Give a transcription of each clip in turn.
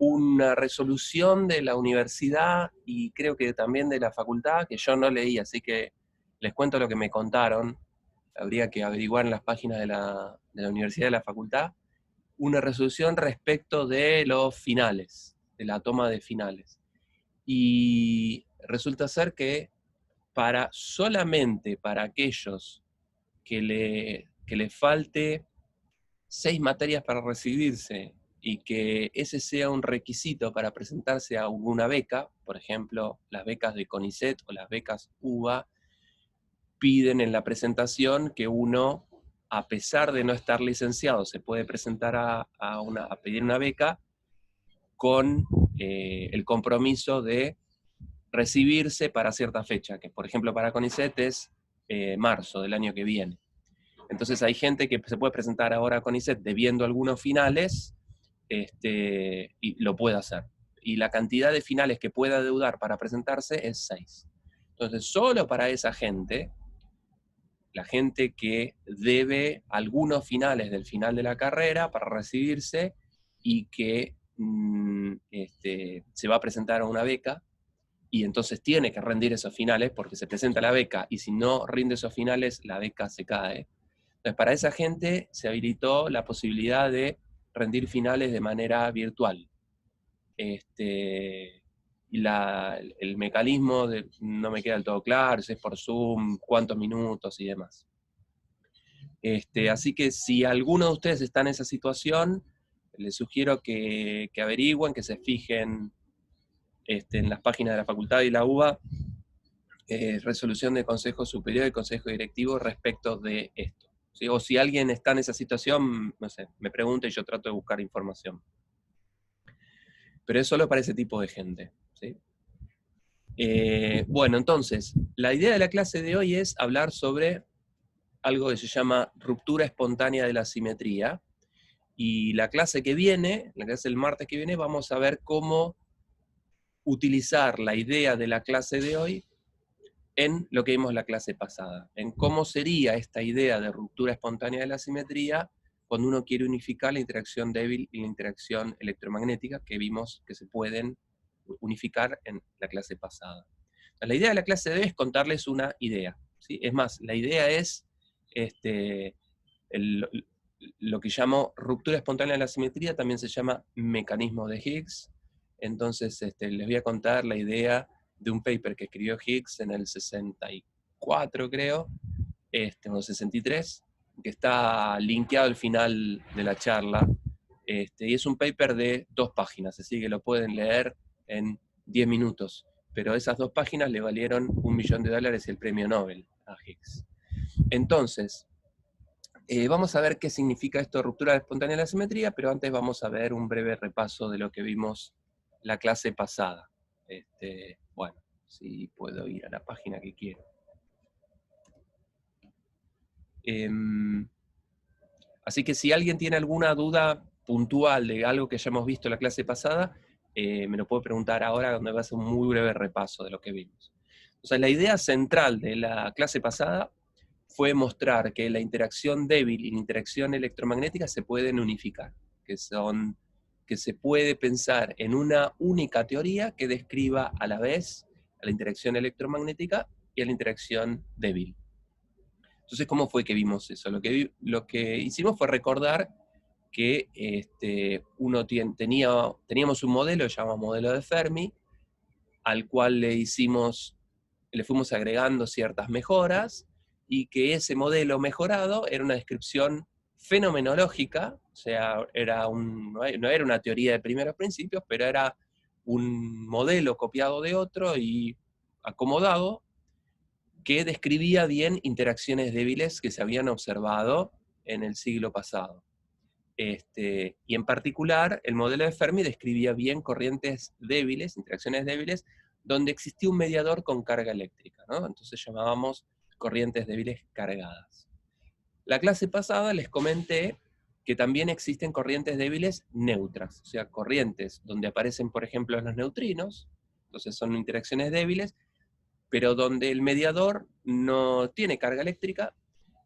una resolución de la universidad y creo que también de la facultad, que yo no leí, así que les cuento lo que me contaron. Habría que averiguar en las páginas de la universidad y de la facultad, una resolución respecto de los finales, de la toma de finales. Y resulta ser que solamente para aquellos que le falte 6 materias para recibirse y que ese sea un requisito para presentarse a alguna beca, por ejemplo, las becas de CONICET o las becas UBA, piden en la presentación que uno, a pesar de no estar licenciado, se puede presentar a pedir una beca con el compromiso de recibirse para cierta fecha, que por ejemplo para CONICET es marzo del año que viene. Entonces hay gente que se puede presentar ahora a CONICET debiendo algunos finales, y lo puede hacer. Y la cantidad de finales que pueda deudar para presentarse es 6. Entonces, solo para esa gente, la gente que debe algunos finales del final de la carrera para recibirse y que se va a presentar a una beca, y entonces tiene que rendir esos finales porque se presenta la beca, y si no rinde esos finales, la beca se cae. Entonces, para esa gente se habilitó la posibilidad de rendir finales de manera virtual. Y el mecanismo no me queda del todo claro, si es por Zoom, cuántos minutos y demás. Así que si alguno de ustedes está en esa situación, les sugiero que averigüen, que se fijen en las páginas de la facultad y la UBA, resolución del Consejo Superior y Consejo Directivo respecto de esto. ¿Sí? O si alguien está en esa situación, no sé, me pregunta y yo trato de buscar información. Pero es solo para ese tipo de gente. ¿Sí? Bueno, entonces, la idea de la clase de hoy es hablar sobre algo que se llama ruptura espontánea de la simetría, y la clase que viene, la clase del martes que viene, vamos a ver cómo utilizar la idea de la clase de hoy en lo que vimos la clase pasada, en cómo sería esta idea de ruptura espontánea de la simetría cuando uno quiere unificar la interacción débil y la interacción electromagnética, que vimos que se pueden unificar en la clase pasada. La idea de la clase de hoy es contarles una idea, ¿sí? Es más, la idea es lo que llamo ruptura espontánea de la simetría, también se llama mecanismo de Higgs. Entonces les voy a contar la idea de un paper que escribió Higgs en el 64, creo, o 63, que está linkeado al final de la charla, y es un paper de 2 páginas, así que lo pueden leer en 10 minutos, pero esas 2 páginas le valieron $1 millón y el premio Nobel a Higgs. Entonces, vamos a ver qué significa esto de ruptura espontánea de la simetría, pero antes vamos a ver un breve repaso de lo que vimos la clase pasada. Bueno, si puedo ir a la página que quiero. Así que si alguien tiene alguna duda puntual de algo que hayamos visto la clase pasada, me lo puede preguntar ahora, donde va a ser un muy breve repaso de lo que vimos. O sea, la idea central de la clase pasada fue mostrar que la interacción débil y la interacción electromagnética se pueden unificar, que se puede pensar en una única teoría que describa a la vez a la interacción electromagnética y a la interacción débil. Entonces, ¿cómo fue que vimos eso? Lo que hicimos fue recordar que teníamos un modelo, llamado modelo de Fermi, al cual le fuimos agregando ciertas mejoras, y que ese modelo mejorado era una descripción fenomenológica, o sea, no era una teoría de primeros principios, pero era un modelo copiado de otro y acomodado, que describía bien interacciones débiles que se habían observado en el siglo pasado. Y en particular, el modelo de Fermi describía bien corrientes débiles, interacciones débiles, donde existía un mediador con carga eléctrica, ¿no? Entonces llamábamos corrientes débiles cargadas. La clase pasada les comenté que también existen corrientes débiles neutras, o sea, corrientes donde aparecen, por ejemplo, los neutrinos, entonces son interacciones débiles, pero donde el mediador no tiene carga eléctrica,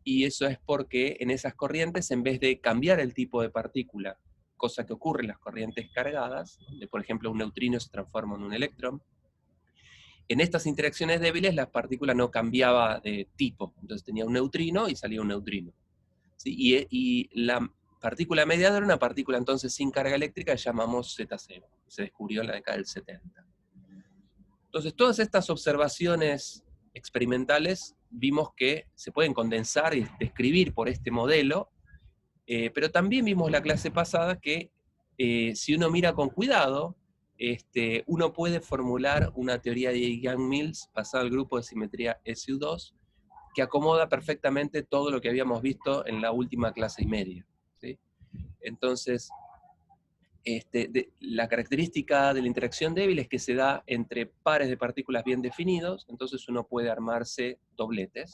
y eso es porque en esas corrientes, en vez de cambiar el tipo de partícula cosa que ocurre en las corrientes cargadas, donde por ejemplo un neutrino se transforma en un electrón. En estas interacciones débiles la partícula no cambiaba de tipo, entonces tenía un neutrino y salía un neutrino. ¿Sí? Y la partícula mediadora era una partícula entonces sin carga eléctrica que llamamos Z0, se descubrió en la década del 70. Entonces todas estas observaciones experimentales vimos que se pueden condensar y describir por este modelo, pero también vimos la clase pasada que si uno mira con cuidado, uno puede formular una teoría de Yang-Mills basada al grupo de simetría SU2 que acomoda perfectamente todo lo que habíamos visto en la última clase y media, ¿sí? Entonces, la característica de la interacción débil es que se da entre pares de partículas bien definidos, entonces uno puede armarse dobletes.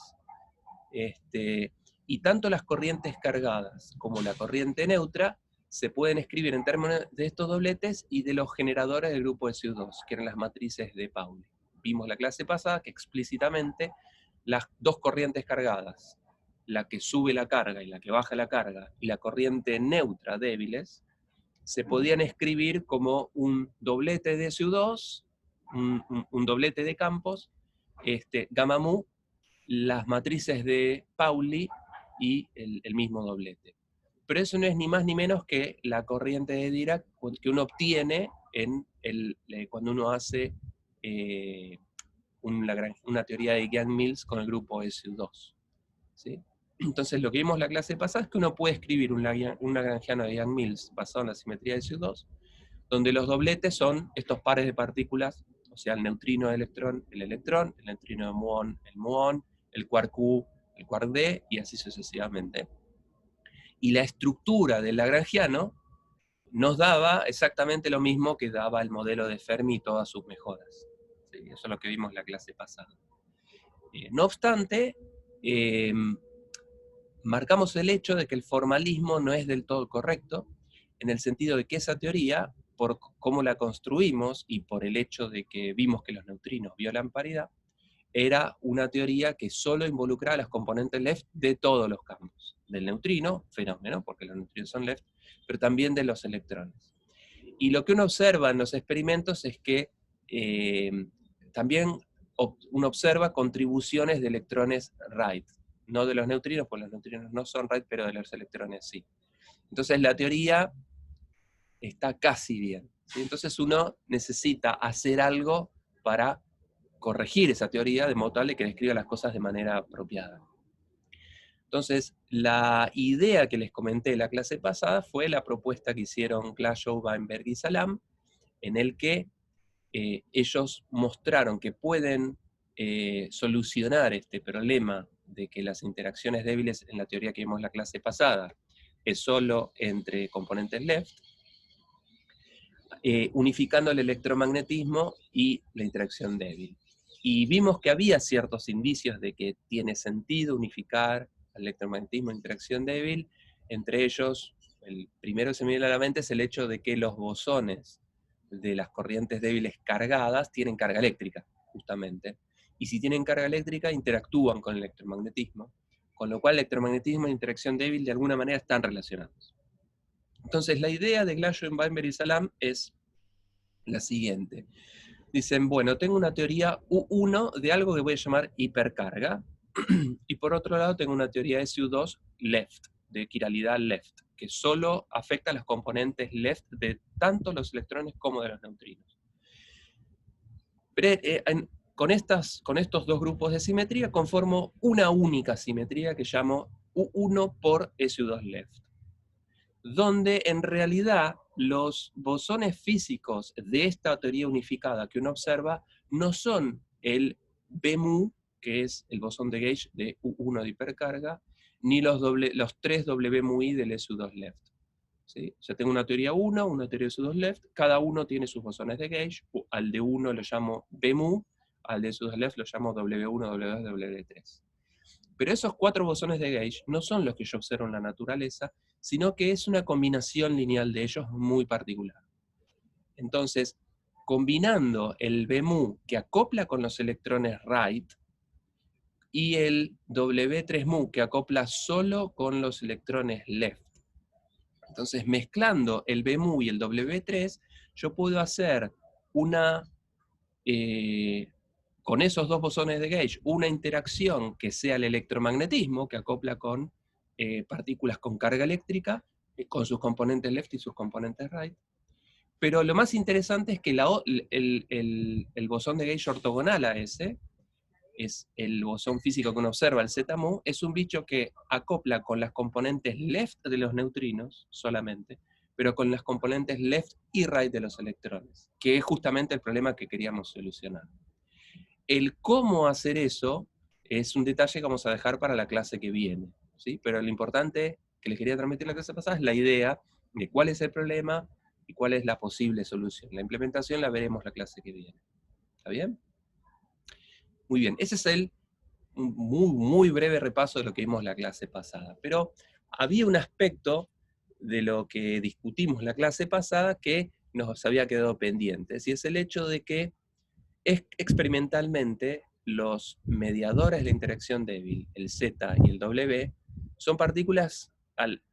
Y tanto las corrientes cargadas como la corriente neutra se pueden escribir en términos de estos dobletes y de los generadores del grupo de SU2, que eran las matrices de Pauli. Vimos la clase pasada que explícitamente las dos corrientes cargadas, la que sube la carga y la que baja la carga, y la corriente neutra débiles, se podían escribir como un doblete de SU2, un doblete de campos, gamma mu, las matrices de Pauli y el mismo doblete. Pero eso no es ni más ni menos que la corriente de Dirac que uno obtiene cuando uno hace una teoría de Yang-Mills con el grupo SU2. ¿Sí? Entonces lo que vimos la clase pasada es que uno puede escribir un lagrangiano de Yang-Mills basado en la simetría de SU2, donde los dobletes son estos pares de partículas, o sea, el neutrino de electrón, el neutrino de muón, el muón, el quark Q, el quark D, y así sucesivamente. Y la estructura del lagrangiano nos daba exactamente lo mismo que daba el modelo de Fermi y todas sus mejoras. ¿Sí? Eso es lo que vimos la clase pasada. No obstante, marcamos el hecho de que el formalismo no es del todo correcto, en el sentido de que esa teoría, por cómo la construimos y por el hecho de que vimos que los neutrinos violan paridad, era una teoría que solo involucraba las componentes left de todos los campos. Del neutrino, fenómeno, porque los neutrinos son left, pero también de los electrones. Y lo que uno observa en los experimentos es que también uno observa contribuciones de electrones right, no de los neutrinos, porque los neutrinos no son right, pero de los electrones sí. Entonces la teoría está casi bien, ¿sí? Entonces uno necesita hacer algo para corregir esa teoría de modo tal de que describa las cosas de manera apropiada. Entonces, la idea que les comenté en la clase pasada fue la propuesta que hicieron Glashow, Weinberg y Salam, en el que ellos mostraron que pueden solucionar este problema de que las interacciones débiles en la teoría que vimos en la clase pasada es solo entre componentes left, unificando el electromagnetismo y la interacción débil. Y vimos que había ciertos indicios de que tiene sentido unificar el electromagnetismo e interacción débil, entre ellos, el primero que se me viene a la mente es el hecho de que los bosones de las corrientes débiles cargadas tienen carga eléctrica, justamente. Y si tienen carga eléctrica, interactúan con el electromagnetismo, con lo cual el electromagnetismo e interacción débil de alguna manera están relacionados. Entonces la idea de Glashow, Weinberg y Salam es la siguiente. Dicen, bueno, tengo una teoría U1 de algo que voy a llamar hipercarga, y por otro lado tengo una teoría SU2 left, de quiralidad left, que solo afecta a los componentes left de tanto los electrones como de los neutrinos. Pero, con estos dos grupos de simetría conformo una única simetría que llamo U1 por SU2 left, donde en realidad los bosones físicos de esta teoría unificada que uno observa no son el B mu, que es el bosón de gauge de U1 de hipercarga, ni los 3 W mu i del SU2 left. ¿Sí? O sea, tengo una teoría 1, una teoría SU2 left, cada uno tiene sus bosones de gauge, al de 1 lo llamo B mu, al de SU2 left lo llamo W1, W2, W3. Pero esos 4 bosones de gauge no son los que yo observo en la naturaleza, sino que es una combinación lineal de ellos muy particular. Entonces, combinando el B mu que acopla con los electrones right y el W3 mu que acopla solo con los electrones left, Entonces, mezclando el BMU y el W3, yo puedo hacer una, con esos dos bosones de gauge, una interacción que sea el electromagnetismo, que acopla con partículas con carga eléctrica, con sus componentes left y sus componentes right. Pero lo más interesante es que el bosón de gauge ortogonal a ese, es el bosón físico que uno observa, el ZMU, es un bicho que acopla con las componentes left de los neutrinos solamente, pero con las componentes left y right de los electrones, que es justamente el problema que queríamos solucionar. El cómo hacer eso es un detalle que vamos a dejar para la clase que viene, ¿sí? Pero lo importante que les quería transmitir la clase pasada es la idea de cuál es el problema y cuál es la posible solución. La implementación la veremos la clase que viene. ¿Está bien? Muy bien, ese es un muy breve repaso de lo que vimos la clase pasada. Pero había un aspecto de lo que discutimos la clase pasada que nos había quedado pendiente, y es el hecho de que experimentalmente los mediadores de la interacción débil, el Z y el W, son partículas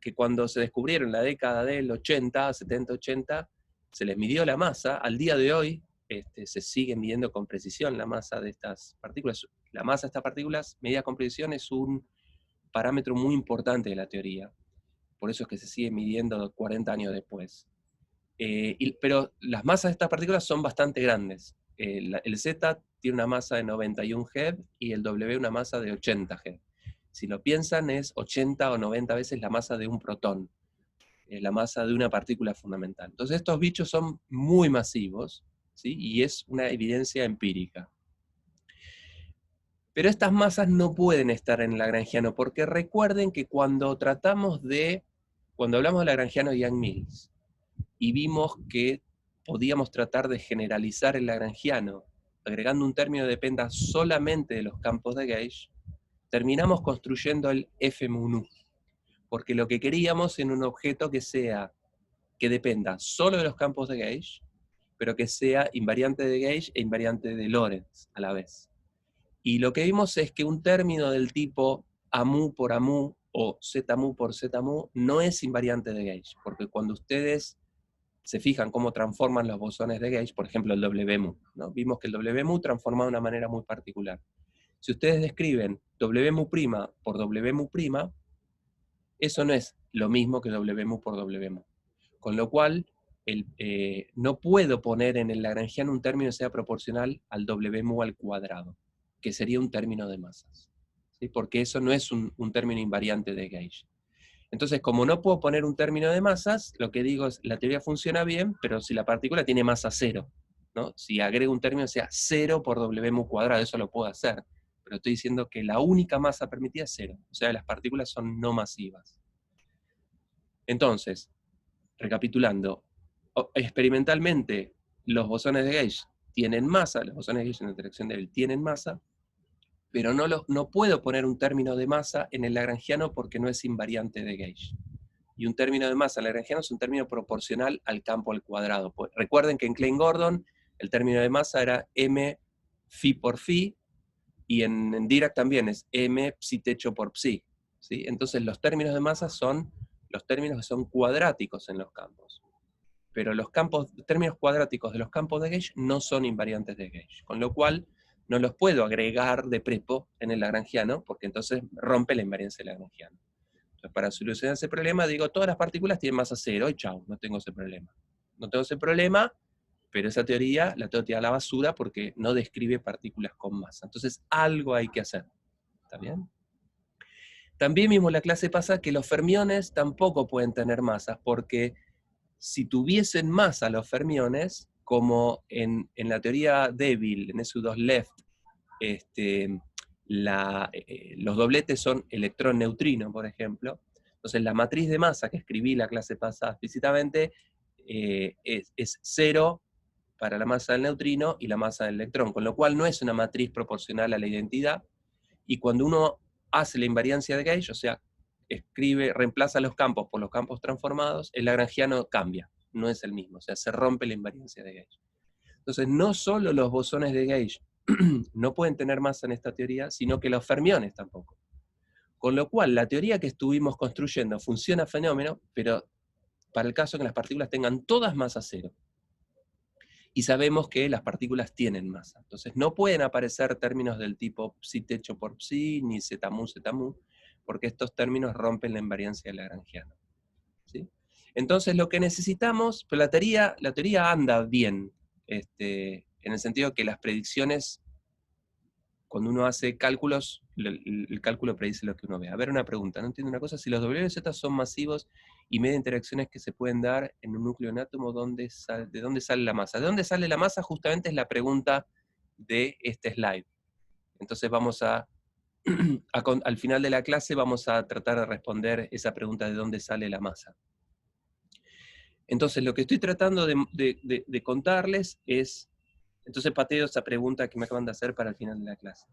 que cuando se descubrieron en la década del 80, 70, 80, se les midió la masa. Al día de hoy se sigue midiendo con precisión la masa de estas partículas. La masa de estas partículas, medida con precisión, es un parámetro muy importante de la teoría. Por eso es que se sigue midiendo 40 años después. Pero las masas de estas partículas son bastante grandes. El Z tiene una masa de 91 GeV y el W una masa de 80 GeV. Si lo piensan, es 80 o 90 veces la masa de un protón, la masa de una partícula fundamental. Entonces estos bichos son muy masivos, ¿sí? Y es una evidencia empírica. Pero estas masas no pueden estar en el lagrangiano, porque recuerden que cuando hablamos de Lagrangiano y Yang-Mills, y vimos que podíamos tratar de generalizar el lagrangiano, agregando un término que dependa solamente de los campos de gauge, terminamos construyendo el F-mu, porque lo que queríamos era un objeto que dependa solo de los campos de gauge, pero que sea invariante de gauge e invariante de Lorentz a la vez. Y lo que vimos es que un término del tipo AMU por AMU o ZMU por ZMU no es invariante de gauge, porque cuando ustedes se fijan cómo transforman los bosones de gauge, por ejemplo el WMU, ¿no? Vimos que el WMU transforma de una manera muy particular. Si ustedes describen WMU' por WMU', eso no es lo mismo que WMU por WMU. Con lo cual, no puedo poner en el lagrangiano un término que sea proporcional al WMU al cuadrado, que sería un término de masas, ¿sí? Porque eso no es un término invariante de gauge. Entonces, como no puedo poner un término de masas, lo que digo es, la teoría funciona bien, pero si la partícula tiene masa cero, ¿no? Si agrego un término que sea 0 por WMU cuadrado, eso lo puedo hacer, pero estoy diciendo que la única masa permitida es 0, o sea, las partículas son no masivas. Entonces, recapitulando, experimentalmente los bosones de gauge tienen masa, los bosones de gauge en interacción débil tienen masa, pero no puedo poner un término de masa en el lagrangiano porque no es invariante de gauge. Y un término de masa en lagrangiano es un término proporcional al campo al cuadrado. Pues recuerden que en Klein-Gordon el término de masa era m phi por phi, y en Dirac también es m psi techo por psi, ¿sí? Entonces los términos de masa son los términos que son cuadráticos en los campos. Pero los términos cuadráticos de los campos de gauge no son invariantes de gauge, con lo cual no los puedo agregar de prepo en el lagrangiano, porque entonces rompe la invariancia del lagrangiano. Entonces, para solucionar ese problema, digo, todas las partículas tienen masa cero, y chau, no tengo ese problema. No tengo ese problema, pero esa teoría la tengo que tirar a la basura porque no describe partículas con masa. Entonces, algo hay que hacer. ¿Está bien? También vimos en la clase pasada que los fermiones tampoco pueden tener masas, porque si tuviesen masa los fermiones, como en la teoría débil, en SU2 left, los dobletes son electrón-neutrino, por ejemplo. Entonces la matriz de masa que escribí la clase pasada explícitamente es 0 para la masa del neutrino y la masa del electrón, con lo cual no es una matriz proporcional a la identidad, y cuando uno hace la invariancia de gauge, o sea, reemplaza los campos por los campos transformados, el lagrangiano cambia, no es el mismo, o sea, se rompe la invariancia de gauge. Entonces, no solo los bosones de gauge no pueden tener masa en esta teoría, sino que los fermiones tampoco. Con lo cual, la teoría que estuvimos construyendo funciona fenómeno, pero para el caso que las partículas tengan todas masa cero. Y sabemos que las partículas tienen masa. Entonces no pueden aparecer términos del tipo psi techo por psi, ni zeta mu, porque estos términos rompen la invariancia de Lagrangiano. ¿Sí? Entonces lo que necesitamos, pero la teoría anda bien, en el sentido que las predicciones, cuando uno hace cálculos, el cálculo predice lo que uno ve. A ver, una pregunta, no entiendo una cosa, si los WZ son masivos y media interacciones que se pueden dar en un núcleo de un átomo, ¿de dónde sale la masa? ¿De dónde sale la masa? Justamente es la pregunta de este slide. Entonces vamos al final de la clase vamos a tratar de responder esa pregunta de dónde sale la masa. Entonces lo que estoy tratando de contarles es, entonces pateo esa pregunta que me acaban de hacer para el final de la clase.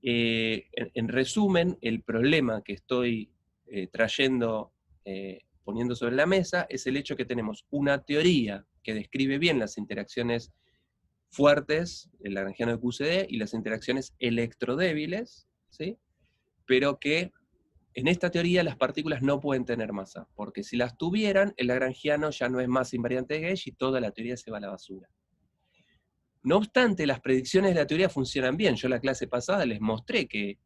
En resumen, el problema que estoy poniendo sobre la mesa, es el hecho que tenemos una teoría que describe bien las interacciones fuertes, el lagrangiano de QCD, y las interacciones electrodébiles, ¿sí? Pero que en esta teoría las partículas no pueden tener masa, porque si las tuvieran, el lagrangiano ya no es masa invariante de Gauge y toda la teoría se va a la basura. No obstante, las predicciones de la teoría funcionan bien. Yo la clase pasada les mostré que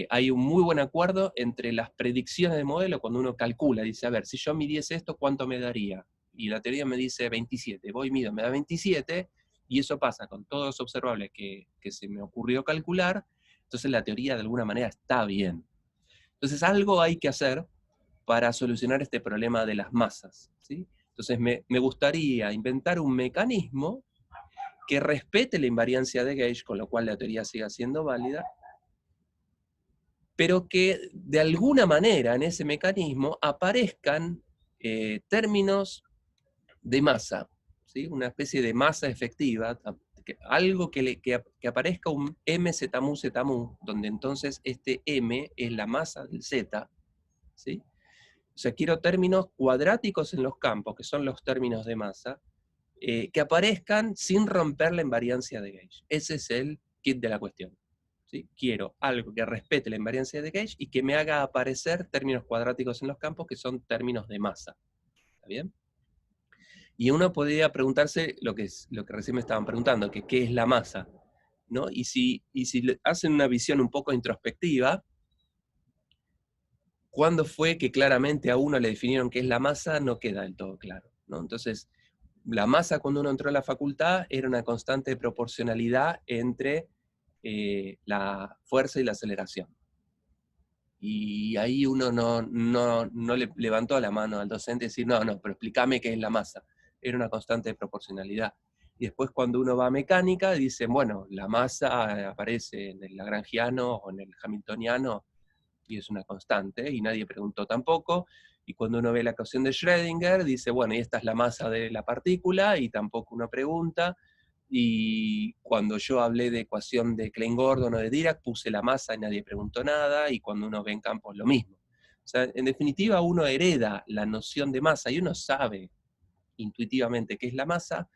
hay un muy buen acuerdo entre las predicciones de modelo cuando uno calcula, dice, a ver, si yo midiese esto, ¿cuánto me daría? Y la teoría me dice 27, voy mido, me da 27, y eso pasa con todos los observables que se me ocurrió calcular, entonces la teoría de alguna manera está bien. Entonces algo hay que hacer para solucionar este problema de las masas, ¿sí? Entonces me gustaría inventar un mecanismo que respete la invariancia de Gauge, con lo cual la teoría siga siendo válida, pero que de alguna manera en ese mecanismo aparezcan términos de masa, ¿sí? Una especie de masa efectiva, algo que aparezca un m zeta mu, donde entonces este m es la masa del z, ¿sí? O sea, quiero términos cuadráticos en los campos, que son los términos de masa, que aparezcan sin romper la invariancia de Gauge. Ese es el kit de la cuestión. ¿Sí? Quiero algo que respete la invariancia de Gauge y que me haga aparecer términos cuadráticos en los campos que son términos de masa. ¿Está bien? Y uno podría preguntarse lo que recién me estaban preguntando, que qué es la masa, ¿no? Y si hacen una visión un poco introspectiva, ¿cuándo fue que claramente a uno le definieron qué es la masa? No queda del todo claro, ¿no? Entonces, la masa cuando uno entró a la facultad era una constante de proporcionalidad entre la fuerza y la aceleración. Y ahí uno no le levantó la mano al docente y decir, no, pero explícame qué es la masa. Era una constante de proporcionalidad. Y después cuando uno va a mecánica, dicen, bueno, la masa aparece en el lagrangiano o en el hamiltoniano, y es una constante, y nadie preguntó tampoco. Y cuando uno ve la ecuación de Schrödinger, dice, bueno, y esta es la masa de la partícula, y tampoco uno pregunta. Y cuando yo hablé de ecuación de Klein-Gordon o de Dirac, puse la masa y nadie preguntó nada, y cuando uno ve en campos lo mismo. O sea, en definitiva, uno hereda la noción de masa, y uno sabe intuitivamente qué es la masa,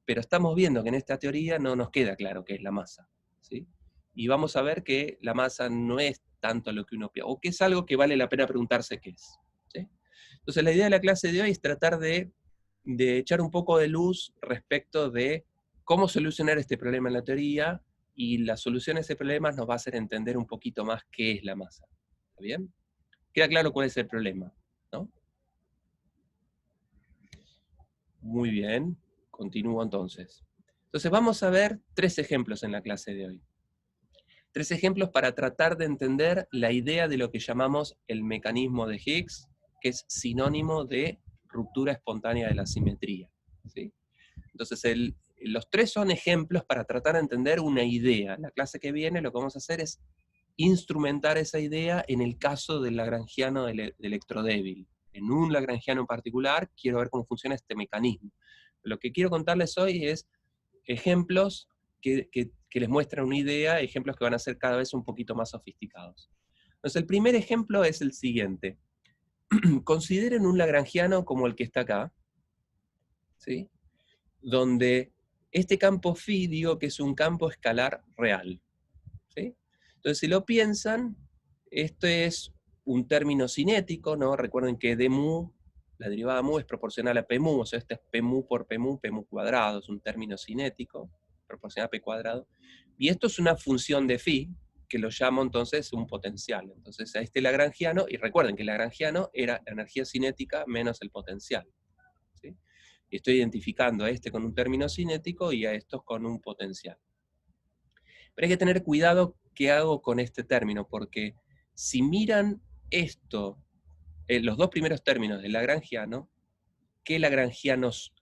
pero estamos viendo que en esta teoría no nos queda claro qué es la masa, ¿sí? Y vamos a ver que la masa no es tanto lo que uno piensa, o que es algo que vale la pena preguntarse qué es, ¿sí? Entonces la idea de la clase de hoy es tratar de echar un poco de luz respecto de cómo solucionar este problema en la teoría, y la solución a ese problema nos va a hacer entender un poquito más qué es la masa. ¿Está bien? ¿Queda claro cuál es el problema? ¿No? Muy bien, continúo entonces. Entonces vamos a ver 3 ejemplos en la clase de hoy. 3 ejemplos para tratar de entender la idea de lo que llamamos el mecanismo de Higgs, que es sinónimo de ruptura espontánea de la simetría, ¿sí? Entonces los 3 son ejemplos para tratar de entender una idea. En la clase que viene lo que vamos a hacer es instrumentar esa idea en el caso del lagrangiano de electrodébil. En un lagrangiano en particular quiero ver cómo funciona este mecanismo. Lo que quiero contarles hoy es ejemplos que les muestran una idea, ejemplos que van a ser cada vez un poquito más sofisticados. Entonces el primer ejemplo es el siguiente. Consideren un lagrangiano como el que está acá, ¿sí? Donde este campo phi digo que es un campo escalar real, ¿sí? Entonces si lo piensan, esto es un término cinético, ¿no? Recuerden que d mu, la derivada mu es proporcional a p mu, o sea, este es p mu por p mu cuadrado, es un término cinético, proporcional a p cuadrado. Y esto es una función de phi, que lo llamo entonces un potencial. Entonces a este lagrangiano, y recuerden que el lagrangiano era la energía cinética menos el potencial. ¿Sí? Y estoy identificando a este con un término cinético y a estos con un potencial. Pero hay que tener cuidado qué hago con este término, porque si miran esto, los dos primeros términos del lagrangiano,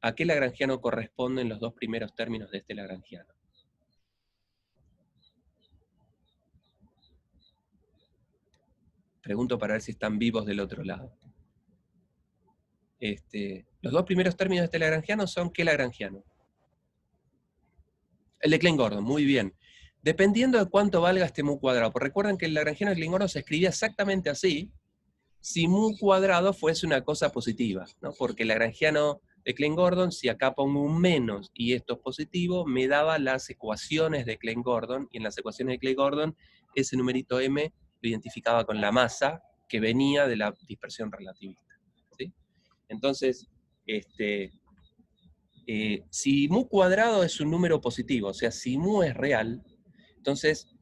¿a qué lagrangiano corresponden los dos primeros términos de este lagrangiano? Pregunto para ver si están vivos del otro lado. Los dos primeros términos de este lagrangiano son ¿qué lagrangiano? El de Klein-Gordon, muy bien. Dependiendo de cuánto valga este mu cuadrado, porque recuerden que el lagrangiano de Klein-Gordon se escribía exactamente así, si mu cuadrado fuese una cosa positiva, ¿no? Porque el lagrangiano de Klein-Gordon, si acá pongo un menos y esto es positivo, me daba las ecuaciones de Klein-Gordon, y en las ecuaciones de Klein-Gordon ese numerito m lo identificaba con la masa que venía de la dispersión relativista. ¿Sí? Entonces, si mu cuadrado es un número positivo, o sea, si mu es real, entonces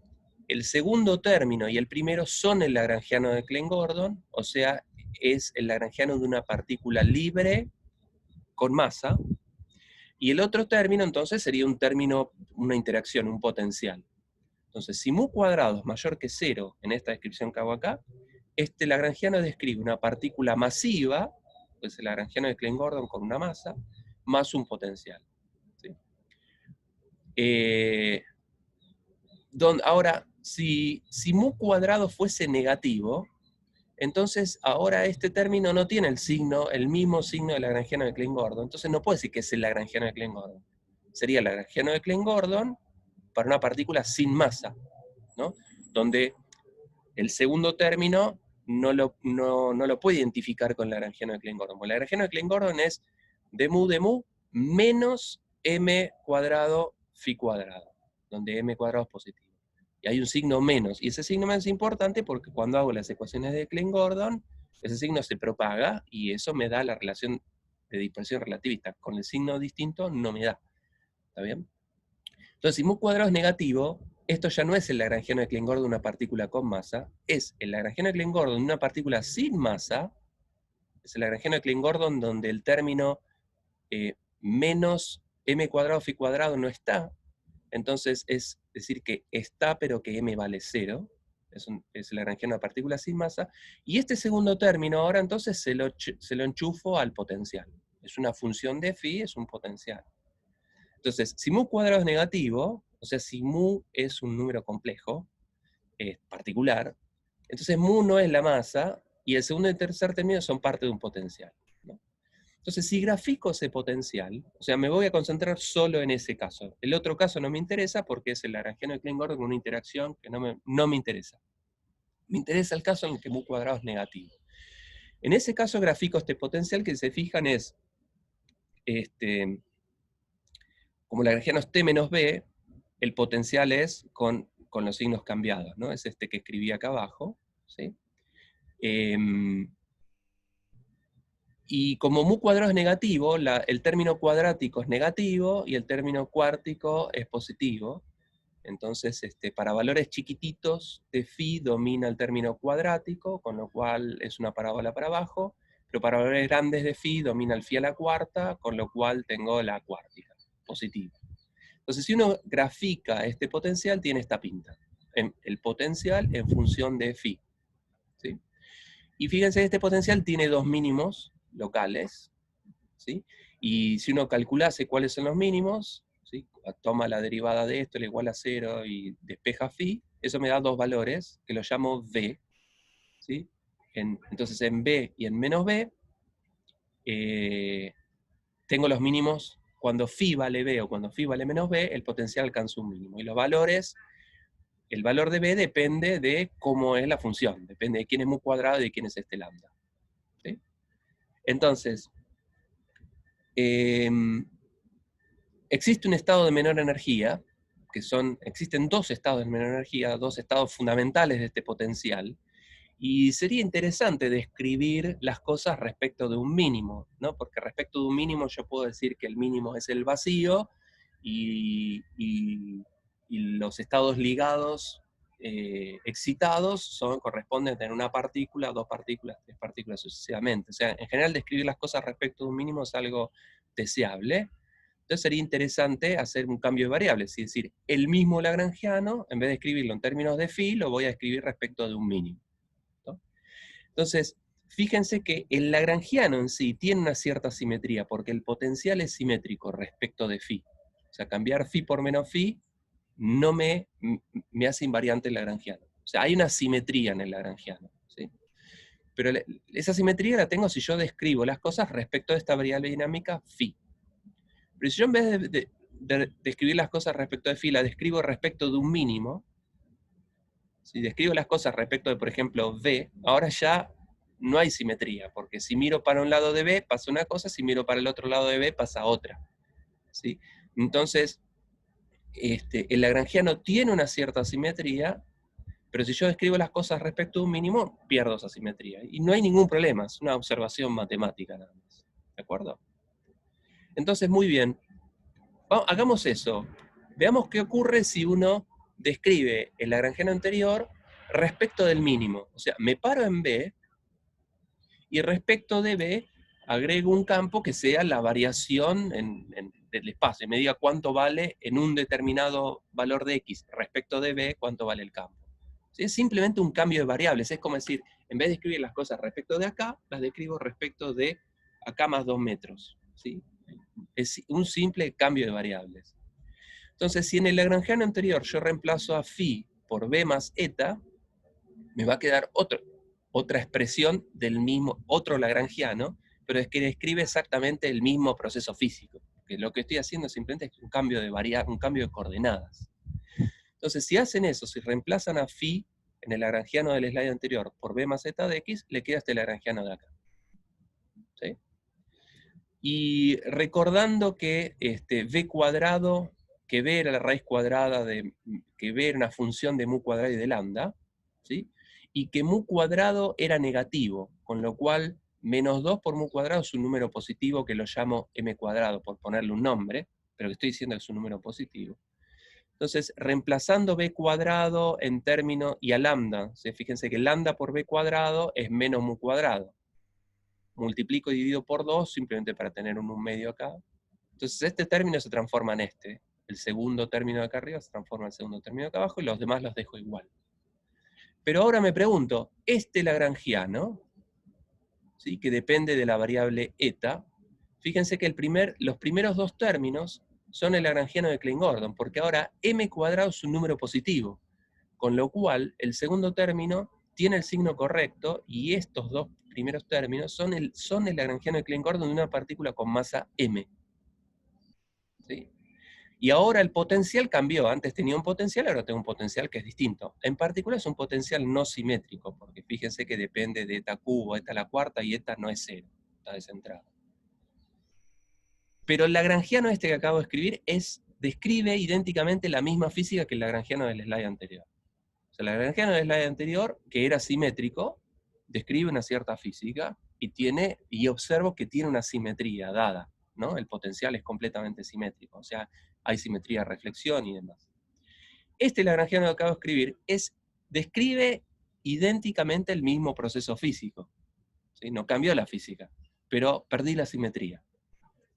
el segundo término y el primero son el lagrangiano de Klein-Gordon, o sea, es el lagrangiano de una partícula libre con masa, y el otro término entonces sería un término, una interacción, un potencial. Entonces, si mu cuadrado es mayor que 0 en esta descripción que hago acá, este lagrangiano describe una partícula masiva, pues el lagrangiano de Klein-Gordon con una masa, más un potencial. ¿Sí? Ahora, si mu cuadrado fuese negativo, entonces ahora este término no tiene el mismo signo del lagrangiano de Klein-Gordon, entonces no puedo decir que es el lagrangiano de Klein-Gordon. Sería el lagrangiano de Klein-Gordon para una partícula sin masa, ¿no? Donde el segundo término no lo puede identificar con el lagrangiano de Klein-Gordon. El lagrangiano de Klein-Gordon es de mu menos m cuadrado phi cuadrado, donde m cuadrado es positivo. Y hay un signo menos, y ese signo menos es importante porque cuando hago las ecuaciones de Klein-Gordon, ese signo se propaga y eso me da la relación de dispersión relativista. Con el signo distinto no me da. ¿Está bien? Entonces, si mu cuadrado es negativo, esto ya no es el lagrangiano de Klein-Gordon de una partícula con masa, es el lagrangiano de Klein-Gordon de una partícula sin masa, es el lagrangiano de Klein-Gordon donde el término menos m cuadrado phi cuadrado no está, entonces es decir que está pero que m vale 0, es el lagrangiano de partículas sin masa, y este segundo término ahora entonces se lo enchufo al potencial. Es una función de phi, es un potencial. Entonces, si mu cuadrado es negativo, o sea, si mu es un número complejo, particular, entonces mu no es la masa, y el segundo y el tercer término son parte de un potencial. ¿No? Entonces, si grafico ese potencial, o sea, me voy a concentrar solo en ese caso. El otro caso no me interesa porque es el lagrangiano de Klein-Gordon con una interacción que no me interesa. Me interesa el caso en el que mu cuadrado es negativo. En ese caso grafico este potencial que, si se fijan, es como el lagrangiano es t menos b, el potencial es con los signos cambiados, ¿no? Es este que escribí acá abajo, ¿sí? Y como mu cuadrado es negativo, el término cuadrático es negativo y el término cuártico es positivo. Entonces, para valores chiquititos de phi domina el término cuadrático, con lo cual es una parábola para abajo, pero para valores grandes de phi domina el phi a la cuarta, con lo cual tengo la cuártica, positiva. Entonces, si uno grafica este potencial, tiene esta pinta. El potencial en función de phi. ¿Sí? Y fíjense, este potencial tiene dos mínimos locales. ¿Sí? Y si uno calculase cuáles son los mínimos, ¿sí? Toma la derivada de esto, le igual a 0 y despeja phi, eso me da dos valores, que los llamo v. ¿Sí? Entonces en b y en menos b, tengo los mínimos. Cuando phi vale b o cuando phi vale menos b, el potencial alcanza un mínimo. Y los valores, el valor de b depende de cómo es la función, depende de quién es mu cuadrado y de quién es este lambda. ¿Sí? Entonces, existe un estado de menor energía, existen dos estados de menor energía, dos estados fundamentales de este potencial, Y sería interesante describir las cosas respecto de un mínimo, ¿no? Porque respecto de un mínimo yo puedo decir que el mínimo es el vacío y los estados ligados excitados corresponden a tener una partícula, dos partículas, tres partículas sucesivamente. O sea, en general describir las cosas respecto de un mínimo es algo deseable. Entonces sería interesante hacer un cambio de variables, es decir, el mismo lagrangiano, en vez de escribirlo en términos de phi, lo voy a escribir respecto de un mínimo, ¿no? Entonces, fíjense que el lagrangiano en sí tiene una cierta simetría, porque el potencial es simétrico respecto de phi. O sea, cambiar phi por menos phi no me hace invariante el lagrangiano. O sea, hay una simetría en el lagrangiano, ¿sí? Pero esa simetría la tengo si yo describo las cosas respecto de esta variable dinámica phi. Pero si yo en vez de describir las cosas respecto de phi, la describo respecto de un mínimo, si describo las cosas respecto de, por ejemplo, v, ahora ya no hay simetría, porque si miro para un lado de b pasa una cosa, si miro para el otro lado de b pasa otra, ¿sí? Entonces, el lagrangiano tiene una cierta simetría, pero si yo describo las cosas respecto de un mínimo, pierdo esa simetría. Y no hay ningún problema, es una observación matemática nada más. ¿De acuerdo? Entonces, muy bien. Hagamos eso. Veamos qué ocurre si uno describe el lagrangiano anterior respecto del mínimo. O sea, me paro en B y respecto de B agrego un campo que sea la variación del espacio, y me diga cuánto vale en un determinado valor de X respecto de B, cuánto vale el campo. ¿Sí? Es simplemente un cambio de variables, es como decir, en vez de escribir las cosas respecto de acá, las describo respecto de acá más 2 metros. ¿Sí? Es un simple cambio de variables. Entonces, si en el lagrangiano anterior yo reemplazo a phi por b más eta, me va a quedar otra expresión del mismo, otro lagrangiano, pero es que describe exactamente el mismo proceso físico. Que lo que estoy haciendo simplemente es un cambio de coordenadas. Entonces, si hacen eso, si reemplazan a phi en el lagrangiano del slide anterior por b más eta de x, le queda este lagrangiano de acá. ¿Sí? Y recordando que v cuadrado, que v era la raíz cuadrada que v era una función de mu cuadrado y de lambda, ¿sí? Y que mu cuadrado era negativo, con lo cual menos 2 por mu cuadrado es un número positivo que lo llamo m cuadrado, por ponerle un nombre, pero que estoy diciendo que es un número positivo. Entonces, reemplazando b cuadrado en términos, y a lambda, ¿sí? Fíjense que lambda por b cuadrado es menos mu cuadrado. Multiplico y divido por 2, simplemente para tener un medio acá. Entonces este término se transforma en este. El segundo término de acá arriba se transforma en el segundo término de acá abajo, y los demás los dejo igual. Pero ahora me pregunto, este lagrangiano, ¿sí? Que depende de la variable eta, fíjense que los primeros dos términos son el lagrangiano de Klein-Gordon, porque ahora m cuadrado es un número positivo, con lo cual el segundo término tiene el signo correcto, y estos dos primeros términos son el lagrangiano de Klein-Gordon de una partícula con masa m. ¿Sí? Y ahora el potencial cambió, antes tenía un potencial, ahora tengo un potencial que es distinto. En particular es un potencial no simétrico, porque fíjense que depende de eta cubo, eta a la cuarta, y eta no es cero, está descentrado. Pero el lagrangiano que acabo de escribir describe idénticamente la misma física que el lagrangiano del slide anterior. O sea, el lagrangiano del slide anterior, que era simétrico, describe una cierta física, y observo que tiene una simetría dada, ¿no? El potencial es completamente simétrico, o sea, hay simetría de reflexión y demás. Este lagrangiano que acabo de escribir describe idénticamente el mismo proceso físico. ¿Sí? No cambió la física, pero perdí la simetría.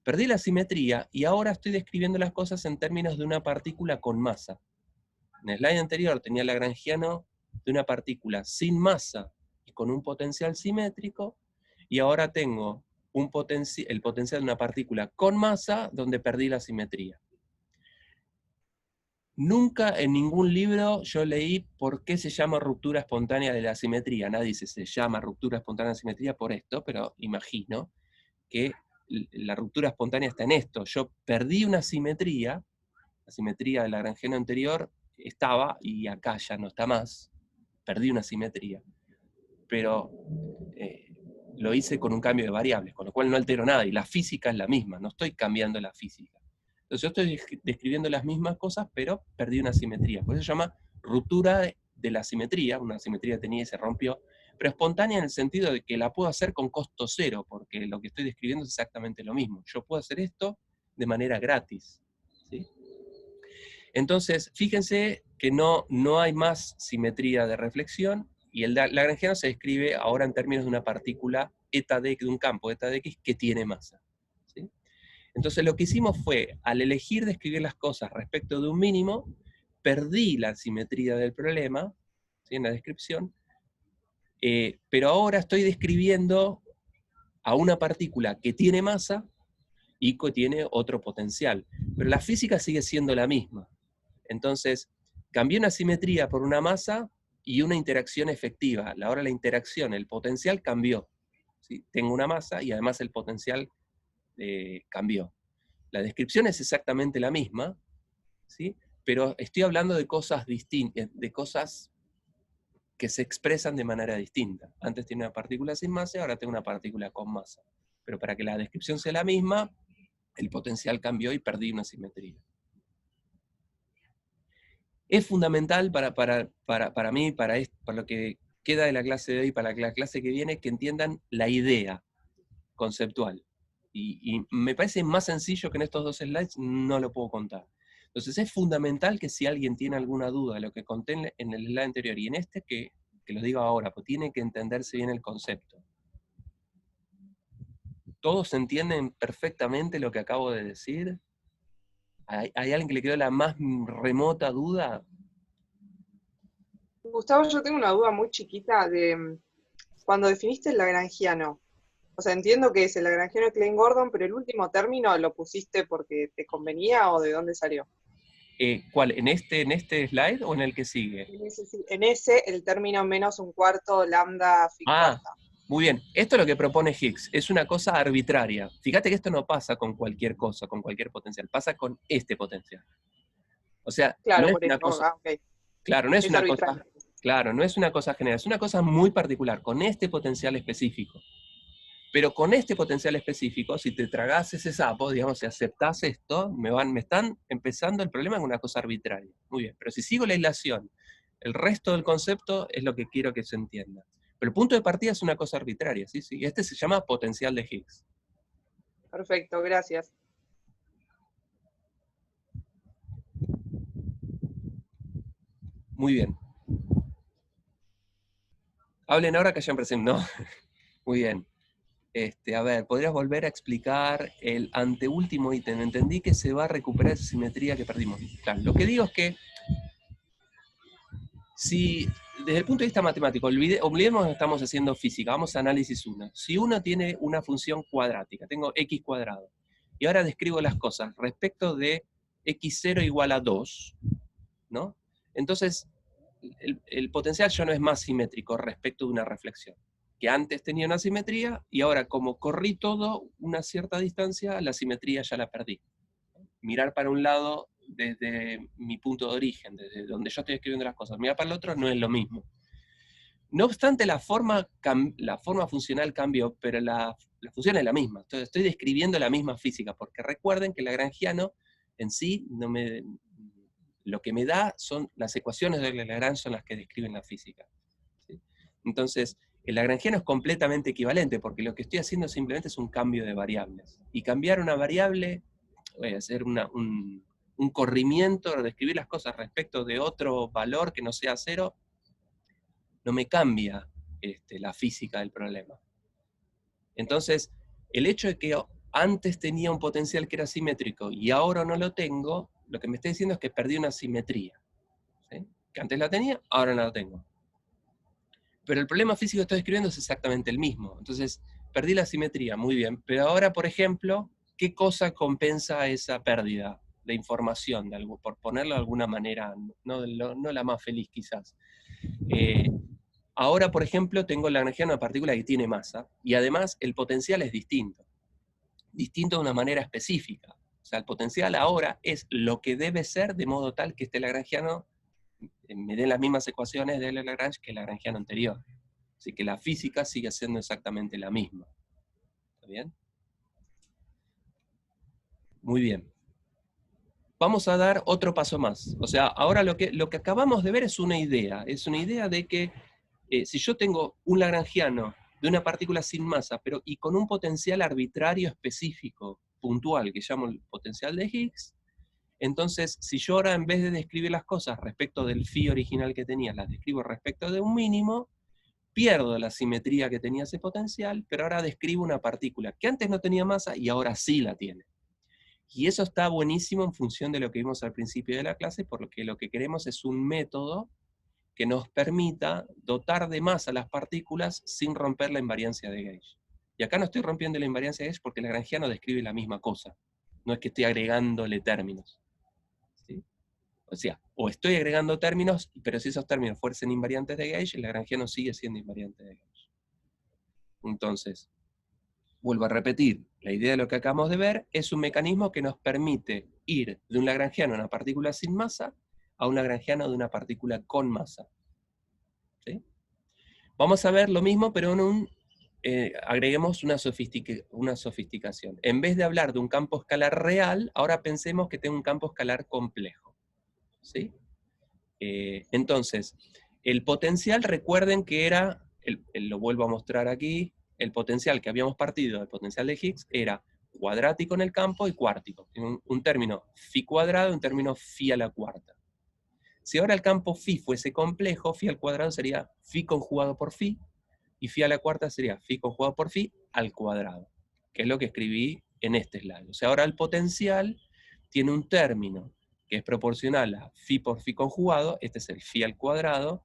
Perdí la simetría y ahora estoy describiendo las cosas en términos de una partícula con masa. En el slide anterior tenía el lagrangiano de una partícula sin masa y con un potencial simétrico, y ahora tengo el potencial de una partícula con masa donde perdí la simetría. Nunca en ningún libro yo leí por qué se llama ruptura espontánea de la simetría. Nadie dice se llama ruptura espontánea de la simetría por esto, pero imagino que la ruptura espontánea está en esto. Yo perdí una simetría, la simetría del lagrangiano anterior estaba, y acá ya no está más. Perdí una simetría. Pero lo hice con un cambio de variables, con lo cual no altero nada, y la física es la misma, no estoy cambiando la física. Entonces yo estoy describiendo las mismas cosas, pero perdí una simetría. Por eso se llama ruptura de la simetría, una simetría tenía y se rompió, pero espontánea en el sentido de que la puedo hacer con costo cero, porque lo que estoy describiendo es exactamente lo mismo. Yo puedo hacer esto de manera gratis, ¿sí? Entonces, fíjense que no hay más simetría de reflexión, y el lagrangiano se describe ahora en términos de una partícula eta de un campo eta de X que tiene masa, ¿sí? Entonces lo que hicimos fue, al elegir describir las cosas respecto de un mínimo, perdí la simetría del problema, ¿sí?, en la descripción, pero ahora estoy describiendo a una partícula que tiene masa y que tiene otro potencial. Pero la física sigue siendo la misma. Entonces, cambié una simetría por una masa y una interacción efectiva. Ahora la interacción, el potencial cambió, ¿sí? Tengo una masa y además el potencial cambió. La descripción es exactamente la misma, ¿sí? Pero estoy hablando de cosas distintas, de cosas que se expresan de manera distinta. Antes tenía una partícula sin masa y ahora tengo una partícula con masa. Pero para que la descripción sea la misma, el potencial cambió y perdí una simetría. Es fundamental para mí, para lo que queda de la clase de hoy, para la clase que viene, que entiendan la idea conceptual. Y me parece más sencillo que en estos dos slides no lo puedo contar. Entonces es fundamental que si alguien tiene alguna duda de lo que conté en el slide anterior y en este, que lo diga ahora, pues tiene que entenderse bien el concepto. ¿Todos entienden perfectamente lo que acabo de decir? ¿Hay alguien que le quedó la más remota duda? Gustavo, yo tengo una duda muy chiquita de cuando definiste el lagrangiano. O sea, entiendo que es el lagrangiano de Klein-Gordon, pero el último término lo pusiste porque te convenía o de dónde salió. ¿Cuál? ¿En este slide o en el que sigue? En ese, el término menos un cuarto lambda phi Ah, cuarta. muy bien. Esto es lo que propone Higgs. Es una cosa arbitraria. Fíjate que esto no pasa con cualquier cosa, con cualquier potencial. Pasa con este potencial. O sea, no Claro, es por una eso. cosa... Ok. Claro, no es Es una arbitrario. cosa... Claro, no es una cosa general. Es una cosa muy particular, con este potencial específico. Pero con este potencial específico, si te tragás ese sapo, digamos, si aceptás esto, me están empezando el problema con una cosa arbitraria. Muy bien, pero si sigo la aislación, el resto del concepto es lo que quiero que se entienda. Pero el punto de partida es una cosa arbitraria, ¿sí? Sí. Este se llama potencial de Higgs. Perfecto, gracias. Muy bien. Hablen ahora que hayan presentado. No. Muy bien. A ver, ¿podrías volver a explicar el anteúltimo ítem? Entendí que se va a recuperar esa simetría que perdimos. Claro, lo que digo es que si, desde el punto de vista matemático, olvidemos que estamos haciendo física, vamos a análisis 1. Si uno tiene una función cuadrática, tengo x cuadrado, y ahora describo las cosas respecto de x0 igual a 2, ¿no? Entonces, el potencial ya no es más simétrico respecto de una reflexión, que antes tenía una simetría, y ahora como corrí todo una cierta distancia, la simetría ya la perdí. Mirar para un lado desde mi punto de origen, desde donde yo estoy escribiendo las cosas, mirar para el otro no es lo mismo. No obstante, la forma funcional cambió, pero la función es la misma. Entonces, estoy describiendo la misma física, porque recuerden que el lagrangiano en sí lo que me da son las ecuaciones de Lagrange, son las que describen la física, ¿sí? Entonces, el lagrangiano es completamente equivalente, porque lo que estoy haciendo simplemente es un cambio de variables. Y cambiar una variable, voy a hacer un corrimiento, describir las cosas respecto de otro valor que no sea cero, no me cambia la física del problema. Entonces, el hecho de que antes tenía un potencial que era simétrico y ahora no lo tengo, lo que me está diciendo es que perdí una simetría, ¿sí? Que antes la tenía, ahora no la tengo. Pero el problema físico que estoy describiendo es exactamente el mismo. Entonces, perdí la simetría, muy bien. Pero ahora, por ejemplo, ¿qué cosa compensa esa pérdida de información, por ponerlo de alguna manera, no la más feliz quizás? Ahora, por ejemplo, tengo la energía de una partícula que tiene masa, y además el potencial es distinto. Distinto de una manera específica. O sea, el potencial ahora es lo que debe ser de modo tal que este lagrangiano me dé las mismas ecuaciones de Lagrange que el lagrangiano anterior. Así que la física sigue siendo exactamente la misma. ¿Está bien? Muy bien. Vamos a dar otro paso más. O sea, ahora lo que acabamos de ver es una idea. Es una idea de que si yo tengo un lagrangiano de una partícula sin masa, pero y con un potencial arbitrario específico, puntual, que llamo el potencial de Higgs, entonces, si yo ahora en vez de describir las cosas respecto del phi original que tenía, las describo respecto de un mínimo, pierdo la simetría que tenía ese potencial, pero ahora describo una partícula que antes no tenía masa y ahora sí la tiene. Y eso está buenísimo en función de lo que vimos al principio de la clase, porque lo que queremos es un método que nos permita dotar de masa a las partículas sin romper la invariancia de Gauge. Y acá no estoy rompiendo la invariancia de Gauge porque el lagrangiano describe la misma cosa. No es que estoy agregándole términos. ¿Sí? O sea, o estoy agregando términos, pero si esos términos fuesen invariantes de Gauge, el lagrangiano sigue siendo invariante de Gauge. Entonces, vuelvo a repetir, la idea de lo que acabamos de ver es un mecanismo que nos permite ir de un lagrangiano a una partícula sin masa a un lagrangiano de una partícula con masa. ¿Sí? Vamos a ver lo mismo, pero agreguemos una sofisticación. En vez de hablar de un campo escalar real, ahora pensemos que tengo un campo escalar complejo. ¿Sí? Entonces, el potencial, recuerden que era, lo vuelvo a mostrar aquí, el potencial que habíamos partido del potencial de Higgs era cuadrático en el campo y cuártico. Un término phi cuadrado y un término phi a la cuarta. Si ahora el campo phi fuese complejo, phi al cuadrado sería phi conjugado por phi, y phi a la cuarta sería phi conjugado por phi al cuadrado, que es lo que escribí en este slide. O sea, ahora el potencial tiene un término que es proporcional a phi por phi conjugado, este es el phi al cuadrado,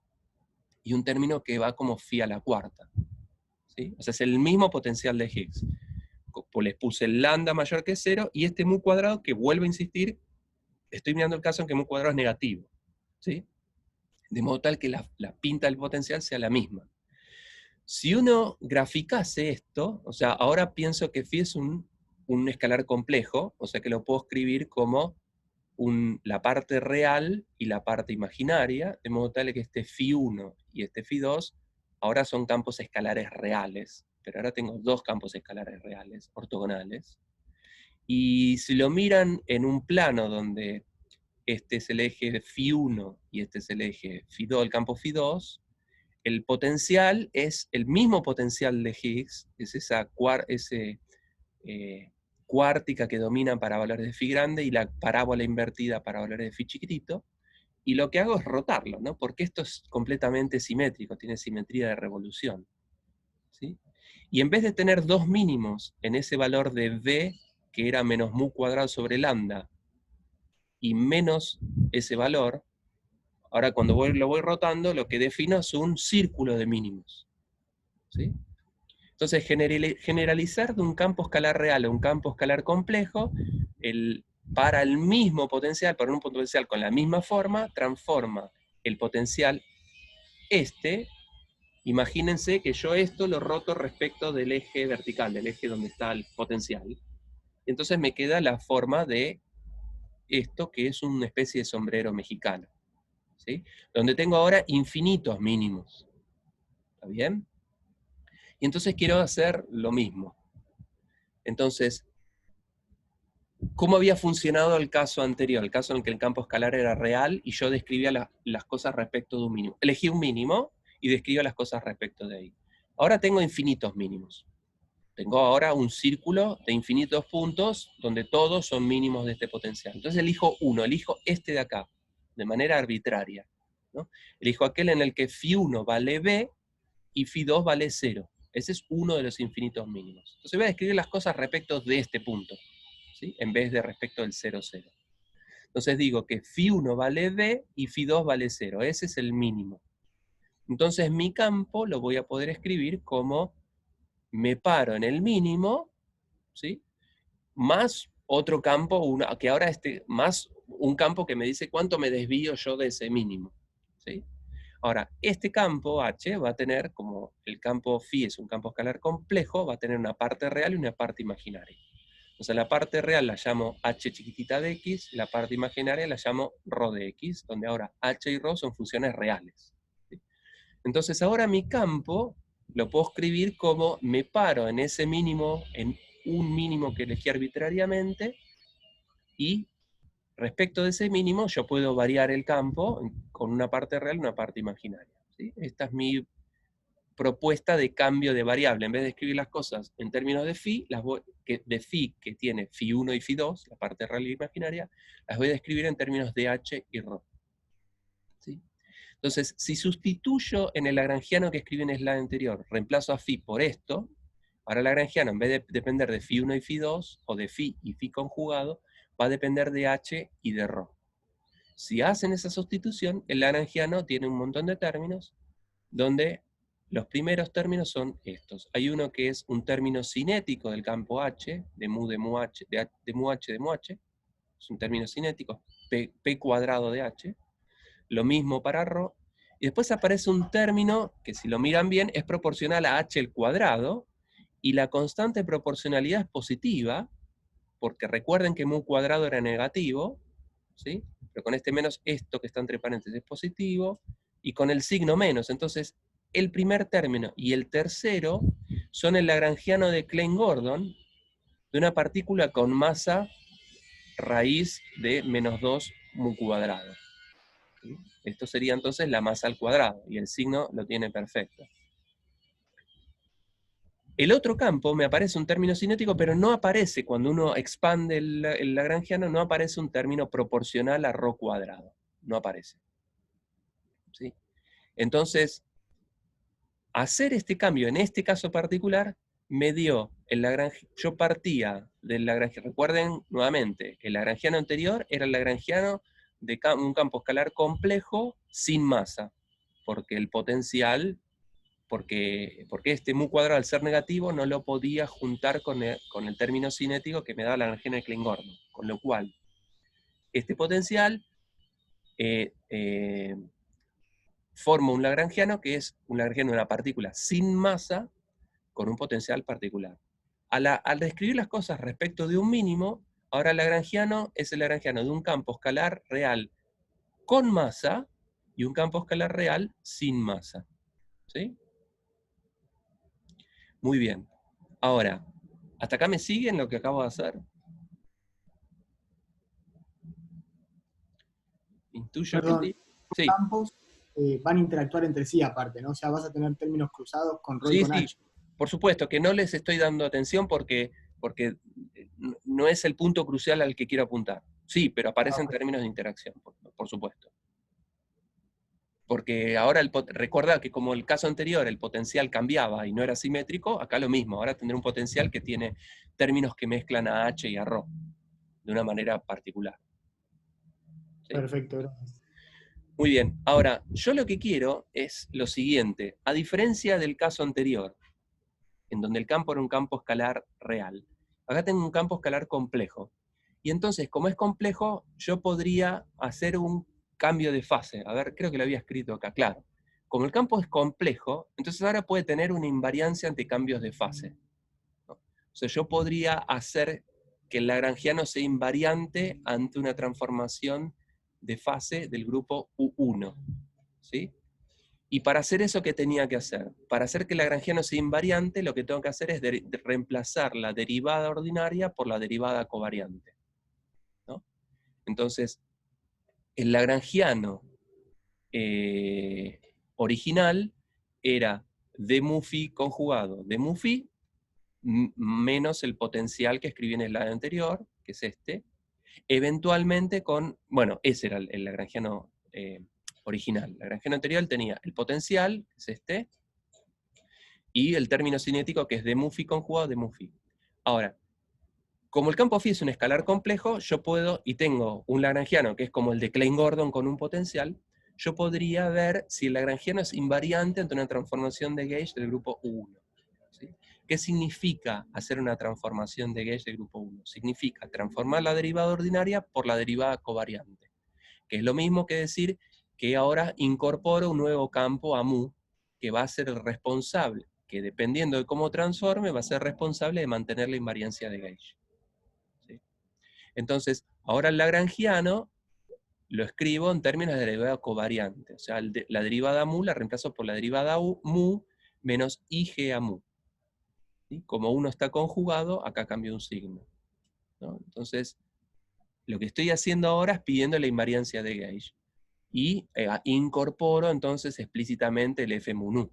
y un término que va como phi a la cuarta. ¿Sí? O sea, es el mismo potencial de Higgs. Pues les puse el lambda mayor que 0, y este mu cuadrado, que vuelvo a insistir, estoy mirando el caso en que mu cuadrado es negativo. ¿Sí? De modo tal que la pinta del potencial sea la misma. Si uno graficase esto, o sea, ahora pienso que phi es un escalar complejo, o sea que lo puedo escribir como la parte real y la parte imaginaria, de modo tal que este phi1 y este phi2 ahora son campos escalares reales, pero ahora tengo dos campos escalares reales, ortogonales. Y si lo miran en un plano donde este es el eje phi1 y este es el eje phi2, el campo phi2, el potencial es el mismo potencial de Higgs, es esa cuártica que domina para valores de phi grande y la parábola invertida para valores de phi chiquitito, y lo que hago es rotarlo, ¿no? Porque esto es completamente simétrico, tiene simetría de revolución. ¿Sí? Y en vez de tener dos mínimos en ese valor de v, que era menos mu cuadrado sobre lambda, y menos ese valor, ahora cuando lo voy rotando, lo que defino es un círculo de mínimos. ¿Sí? Entonces, generalizar de un campo escalar real a un campo escalar complejo, para el mismo potencial, para un potencial con la misma forma, transforma el potencial imagínense que yo esto lo roto respecto del eje vertical, del eje donde está el potencial. Entonces me queda la forma de esto, que es una especie de sombrero mexicano, ¿sí? Donde tengo ahora infinitos mínimos. ¿Está bien? Y entonces quiero hacer lo mismo. Entonces, ¿cómo había funcionado el caso anterior? El caso en el que el campo escalar era real y yo describía las cosas respecto de un mínimo. Elegí un mínimo y describía las cosas respecto de ahí. Ahora tengo infinitos mínimos. Tengo ahora un círculo de infinitos puntos donde todos son mínimos de este potencial. Entonces elijo uno, elijo este de acá, de manera arbitraria, ¿no? Elijo aquel en el que phi1 vale b y phi2 vale 0. Ese es uno de los infinitos mínimos. Entonces voy a describir las cosas respecto de este punto, ¿sí? En vez de respecto del 0, 0. Entonces digo que phi1 vale b y phi2 vale 0. Ese es el mínimo. Entonces mi campo lo voy a poder escribir como me paro en el mínimo, ¿sí? Más otro campo, que ahora más un campo que me dice cuánto me desvío yo de ese mínimo, ¿sí? Ahora, este campo H va a tener, como el campo phi es un campo escalar complejo, va a tener una parte real y una parte imaginaria. Entonces la parte real la llamo h chiquitita de x, la parte imaginaria la llamo rho de x, donde ahora h y rho son funciones reales. ¿Sí? Entonces ahora mi campo lo puedo escribir como me paro en ese mínimo, en un mínimo que elegí arbitrariamente, y respecto de ese mínimo yo puedo variar el campo con una parte real y una parte imaginaria. ¿Sí? Esta es mi propuesta de cambio de variable. En vez de escribir las cosas en términos de phi, de phi que tiene phi1 y phi2, la parte real y imaginaria, las voy a escribir en términos de h y ρ. ¿Sí? Entonces, si sustituyo en el lagrangiano que escribí en el slide anterior, reemplazo a phi por esto, ahora el lagrangiano, en vez de depender de phi1 y phi2, o de phi y phi conjugado, va a depender de h y de ρ. Si hacen esa sustitución, el lagrangiano tiene un montón de términos, donde los primeros términos son estos. Hay uno que es un término cinético del campo H, de mu de mu H, de mu H de mu H, es un término cinético, P cuadrado de H. Lo mismo para ρ. Y después aparece un término que, si lo miran bien, es proporcional a H al cuadrado, y la constante de proporcionalidad es positiva, porque recuerden que mu cuadrado era negativo, ¿sí? Pero con este menos, esto que está entre paréntesis es positivo, y con el signo menos. Entonces, el primer término y el tercero son el lagrangiano de Klein-Gordon, de una partícula con masa raíz de menos 2 mu cuadrado. ¿Sí? Esto sería entonces la masa al cuadrado, y el signo lo tiene perfecto. El otro campo me aparece un término cinético, pero no aparece, cuando uno expande el lagrangiano, no aparece un término proporcional a ρ cuadrado. No aparece. ¿Sí? Entonces, hacer este cambio en este caso particular me dio el lagrangiano. Yo partía del lagrangiano. Recuerden nuevamente, el lagrangiano anterior era el lagrangiano de un campo escalar complejo sin masa, porque el potencial, porque este mu cuadrado al ser negativo no lo podía juntar con el término cinético que me da la lagrangiano de Klein-Gordon, con lo cual este potencial forma un lagrangiano que es un lagrangiano de una partícula sin masa con un potencial particular. Al describir las cosas respecto de un mínimo, ahora el lagrangiano es el lagrangiano de un campo escalar real con masa y un campo escalar real sin masa. ¿Sí? Muy bien. Ahora, ¿hasta acá me siguen lo que acabo de hacer? Intuyo que Perdón, sí. los Sí, campos van a interactuar entre sí aparte, ¿no? O sea, vas a tener términos cruzados con ρ y sí, con sí. h. Por supuesto que no les estoy dando atención porque no es el punto crucial al que quiero apuntar. Sí, pero aparecen términos de interacción, por supuesto. Porque ahora, recordad que como el caso anterior, el potencial cambiaba y no era simétrico, acá lo mismo, ahora tendré un potencial que tiene términos que mezclan a H y a ρ, de una manera particular. ¿Sí? Perfecto, gracias. Muy bien, ahora, yo lo que quiero es lo siguiente, a diferencia del caso anterior, en donde el campo era un campo escalar real, acá tengo un campo escalar complejo, y entonces, como es complejo, yo podría hacer un cambio de fase. A ver, creo que lo había escrito acá, claro. Como el campo es complejo, entonces ahora puede tener una invariancia ante cambios de fase, ¿no? O sea, yo podría hacer que el lagrangiano sea invariante ante una transformación de fase del grupo U1. ¿Sí? Y para hacer eso, ¿qué tenía que hacer? Para hacer que el lagrangiano sea invariante, lo que tengo que hacer es reemplazar la derivada ordinaria por la derivada covariante, ¿no? Entonces, el lagrangiano original era d mu phi conjugado de mu phi menos el potencial que escribí en el slide anterior, que es este, eventualmente con, bueno, ese era el lagrangiano original. El lagrangiano anterior tenía el potencial, que es este, y el término cinético, que es de mu phi conjugado de mu phi. Ahora, como el campo phi es un escalar complejo, yo puedo, y tengo un lagrangiano que es como el de Klein-Gordon con un potencial, yo podría ver si el lagrangiano es invariante ante una transformación de gauge del grupo U1. ¿Sí? ¿Qué significa hacer una transformación de gauge del grupo 1? Significa transformar la derivada ordinaria por la derivada covariante, que es lo mismo que decir que ahora incorporo un nuevo campo a mu, que va a ser el responsable, que dependiendo de cómo transforme, va a ser responsable de mantener la invariancia de gauge. ¿Sí? Entonces, ahora el lagrangiano lo escribo en términos de derivada covariante, o sea, la derivada mu la reemplazo por la derivada mu menos IG a mu. ¿Sí? Como uno está conjugado, acá cambio un signo, ¿no? Entonces, lo que estoy haciendo ahora es pidiendo la invariancia de gauge. Y incorporo entonces explícitamente el F mu nu,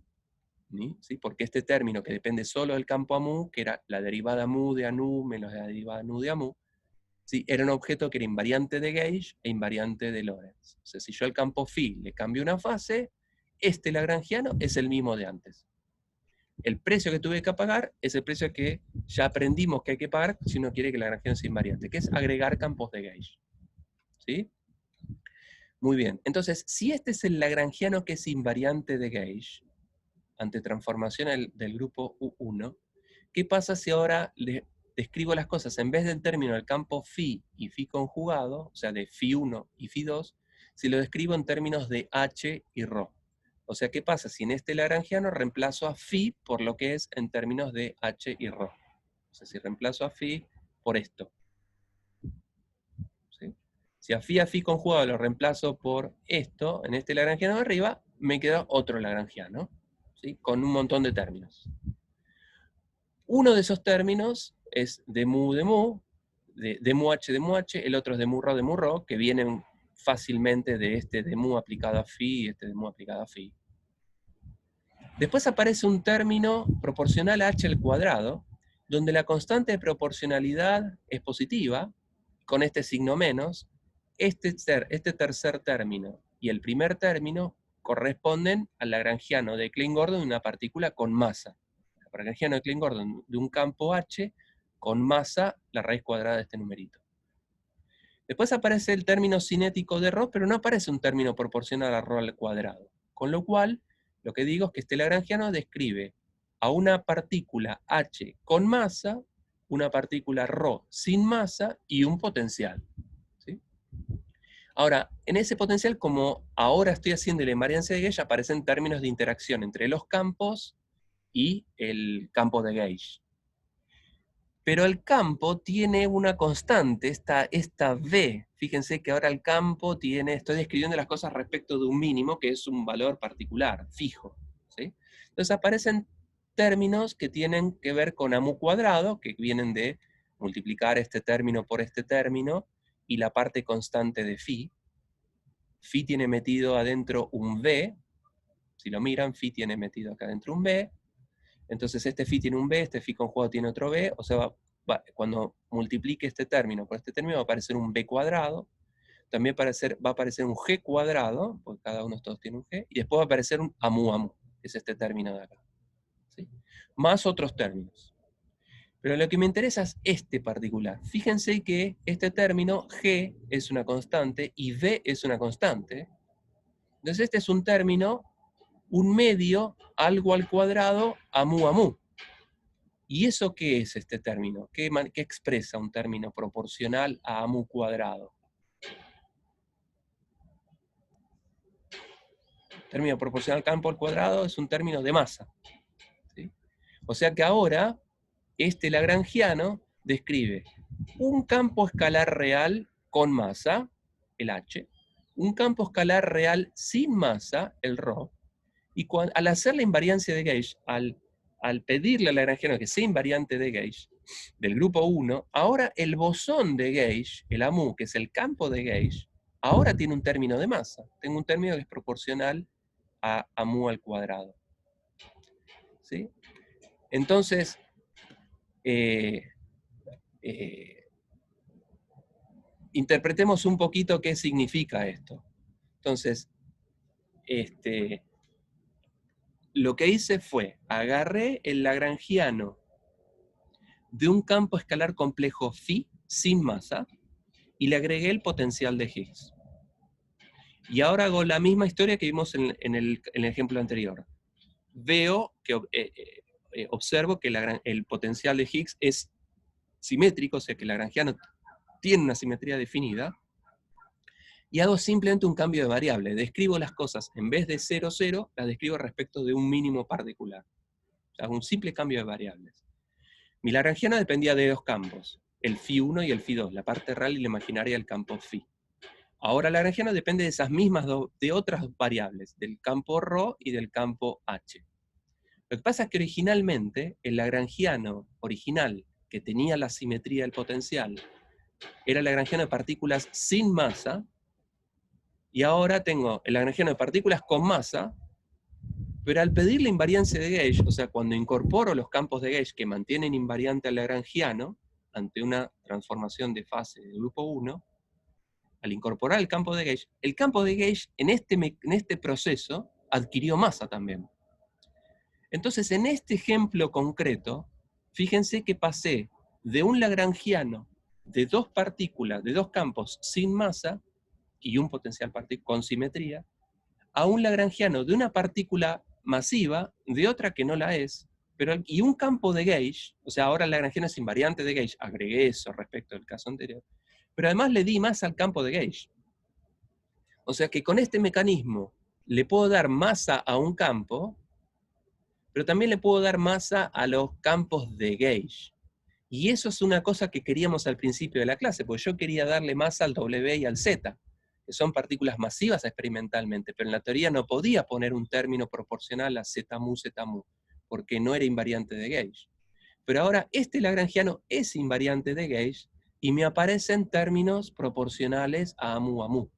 ¿sí? Porque este término que depende solo del campo AMU, que era la derivada mu de ANU menos la derivada nu de AMU, ¿sí? Era un objeto que era invariante de Gauge e invariante de Lorentz. O sea, si yo al campo phi le cambio una fase, este lagrangiano es el mismo de antes. El precio que tuve que pagar es el precio que ya aprendimos que hay que pagar si uno quiere que el lagrangiano sea invariante, que es agregar campos de Gauge. ¿Sí? Muy bien. Entonces, si este es el lagrangiano que es invariante de Gauge, ante transformación del grupo U1, ¿qué pasa si ahora le describo las cosas en vez del término del campo phi y phi conjugado, o sea, de phi1 y phi2, si lo describo en términos de h y ρ? O sea, ¿qué pasa si en este lagrangiano reemplazo a phi por lo que es en términos de h y ρ? O sea, si reemplazo a phi por esto. ¿Sí? Si a phi conjugado lo reemplazo por esto, en este lagrangiano de arriba, me queda otro lagrangiano, ¿sí? Con un montón de términos. Uno de esos términos es de mu, de mu h, el otro es de mu rho, que vienen fácilmente de este de mu aplicado a phi y este de mu aplicado a phi. Después aparece un término proporcional a h al cuadrado, donde la constante de proporcionalidad es positiva, con este signo menos. Este tercer término y el primer término corresponden al lagrangiano de Klein-Gordon de una partícula con masa. El lagrangiano de Klein-Gordon de un campo H con masa, la raíz cuadrada de este numerito. Después aparece el término cinético de ρ, pero no aparece un término proporcional a ρ al cuadrado. Con lo cual, lo que digo es que este lagrangiano describe a una partícula H con masa, una partícula ρ sin masa y un potencial. ¿Sí? Ahora, en ese potencial, como ahora estoy haciendo la invariancia de Gauge, aparecen términos de interacción entre los campos y el campo de Gauge. Pero el campo tiene una constante, esta V. Fíjense que ahora el campo tiene, estoy describiendo las cosas respecto de un mínimo, que es un valor particular, fijo. ¿Sí? Entonces aparecen términos que tienen que ver con AMU cuadrado, que vienen de multiplicar este término por este término, y la parte constante de phi. Phi tiene metido adentro un V, si lo miran, phi tiene metido acá adentro un V, entonces este phi tiene un B, este phi conjugado tiene otro B, o sea, cuando multiplique este término por este término va a aparecer un B cuadrado, también va a aparecer un G cuadrado, porque cada uno de estos tiene un G, y después va a aparecer un AMU, que es este término de acá. ¿Sí? Más otros términos. Pero lo que me interesa es este particular. Fíjense que este término G es una constante y V es una constante. Entonces este es un término, un medio, algo al cuadrado, AMU. ¿Y eso qué es este término? ¿Qué expresa un término proporcional a AMU cuadrado? Término proporcional campo al cuadrado es un término de masa. ¿Sí? O sea que ahora, este lagrangiano describe un campo escalar real con masa, el H, un campo escalar real sin masa, el ρ, y al hacer la invariancia de Gauge, al pedirle al lagrangiano que sea invariante de Gauge, del grupo 1, ahora el bosón de Gauge, el AMU, que es el campo de Gauge, ahora tiene un término de masa. Tengo un término que es proporcional a AMU al cuadrado. ¿Sí? Entonces, interpretemos un poquito qué significa esto. Entonces, lo que hice fue, agarré el lagrangiano de un campo escalar complejo phi sin masa y le agregué el potencial de Higgs. Y ahora hago la misma historia que vimos en el ejemplo anterior. Veo que observo que el potencial de Higgs es simétrico, o sea que el lagrangiano tiene una simetría definida, y hago simplemente un cambio de variable. Describo las cosas, en vez de 0, 0, las describo respecto de un mínimo particular. O sea, hago un simple cambio de variables. Mi lagrangiano dependía de dos campos, el phi1 y el phi2, la parte real y la imaginaria del campo phi. Ahora el lagrangiano depende de esas mismas de otras variables, del campo ρ y del campo h. Lo que pasa es que originalmente, el lagrangiano original, que tenía la simetría del potencial, era el lagrangiano de partículas sin masa, y ahora tengo el lagrangiano de partículas con masa, Pero al pedir la invariancia de gauge, o sea, cuando incorporo los campos de gauge que mantienen invariante al lagrangiano, ante una transformación de fase de grupo 1, al incorporar el campo de gauge en este proceso adquirió masa también. Entonces, en este ejemplo concreto, fíjense que pasé de un lagrangiano de dos partículas, de dos campos sin masa y un potencial con simetría, a un lagrangiano de una partícula masiva, de otra que no la es, y un campo de gauge, o sea, ahora el lagrangiano es invariante de gauge, agregué eso respecto al caso anterior, pero además le di masa al campo de gauge. O sea que con este mecanismo le puedo dar masa a un campo, pero también le puedo dar masa a los campos de gauge. Y eso es una cosa que queríamos al principio de la clase, porque yo quería darle masa al W y al Z, que son partículas masivas experimentalmente, pero en la teoría no podía poner un término proporcional a Z mu, porque no era invariante de gauge. Pero ahora este lagrangiano es invariante de gauge y me aparecen términos proporcionales a mu.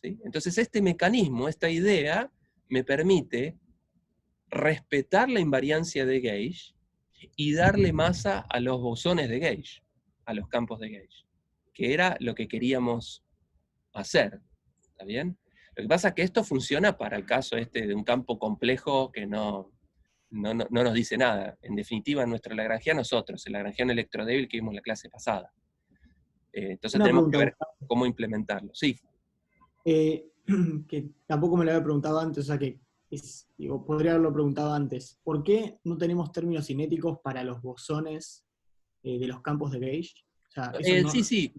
¿Sí? Entonces este mecanismo, esta idea, me permite respetar la invariancia de gauge y darle masa a los bosones de gauge, a los campos de gauge, que era lo que queríamos hacer. ¿Está bien? Lo que pasa es que esto funciona para el caso de un campo complejo que no nos dice nada. En definitiva, nuestro lagrangiano es otro, es el lagrangiano electrodébil que vimos en la clase pasada. Entonces Una tenemos pregunta, que ver Gustavo. cómo implementarlo. Sí. Que tampoco me lo había preguntado antes, o sea que podría haberlo preguntado antes. ¿Por qué no tenemos términos cinéticos para los bosones de los campos de gauge? O sea, eso no... Sí.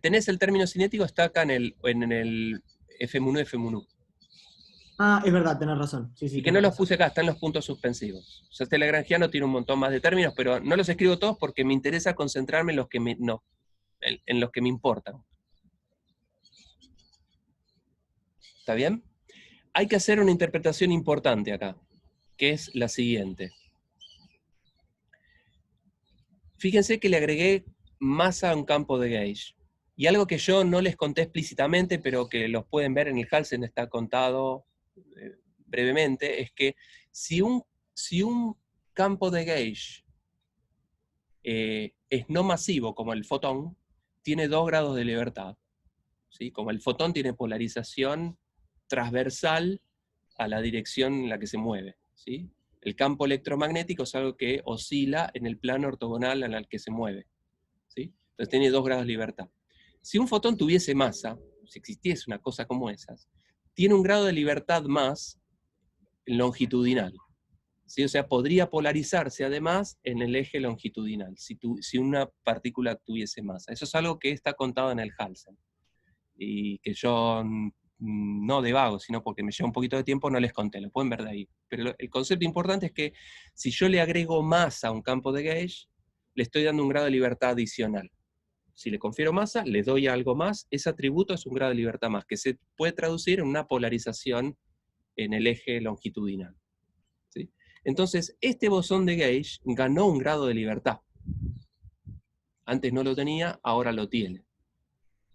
Tenés el término cinético, está acá en el F1, F1. Ah, es verdad, tenés razón. Sí, Y que no tenés los razón. puse acá, están los puntos suspensivos. O sea, este lagrangiano tiene un montón más de términos, pero no los escribo todos porque me interesa concentrarme en los que en los que me importan. ¿Está bien? Hay que hacer una interpretación importante acá, que es la siguiente. Fíjense que le agregué masa a un campo de gauge. Y algo que yo no les conté explícitamente, pero que los pueden ver en el Halsen, está contado brevemente, es que si un campo de gauge es no masivo, como el fotón, tiene 2 grados de libertad. ¿Sí? Como el fotón tiene polarización transversal a la dirección en la que se mueve. ¿Sí? El campo electromagnético es algo que oscila en el plano ortogonal en el que se mueve. ¿Sí? Entonces tiene 2 grados de libertad. Si un fotón tuviese masa, si existiese una cosa como esas, tiene un grado de libertad más longitudinal. ¿Sí? O sea, podría polarizarse además en el eje longitudinal, si una partícula tuviese masa. Eso es algo que está contado en el Halsen. Y que yo no de vago, sino porque me lleva un poquito de tiempo, no les conté, lo pueden ver de ahí. Pero el concepto importante es que si yo le agrego masa a un campo de gauge, le estoy dando un grado de libertad adicional. Si le confiero masa, le doy algo más, ese atributo es un grado de libertad más, que se puede traducir en una polarización en el eje longitudinal. ¿Sí? Entonces, este bosón de gauge ganó un grado de libertad. Antes no lo tenía, ahora lo tiene.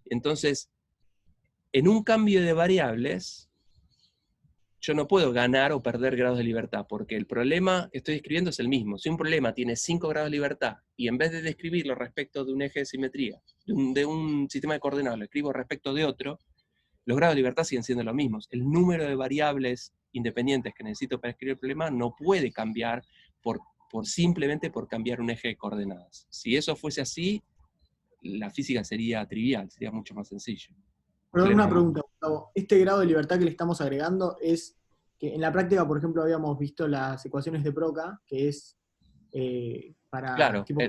Entonces, en un cambio de variables, yo no puedo ganar o perder grados de libertad, porque el problema que estoy describiendo es el mismo. Si un problema tiene 5 grados de libertad, y en vez de describirlo respecto de un eje de simetría, de un sistema de coordenadas, lo escribo respecto de otro, los grados de libertad siguen siendo los mismos. El número de variables independientes que necesito para escribir el problema no puede cambiar simplemente por cambiar un eje de coordenadas. Si eso fuese así, la física sería trivial, sería mucho más sencillo. Perdón, una pregunta, Gustavo. Este grado de libertad que le estamos agregando es que en la práctica, por ejemplo, habíamos visto las ecuaciones de Broca, que es para Claro, tipo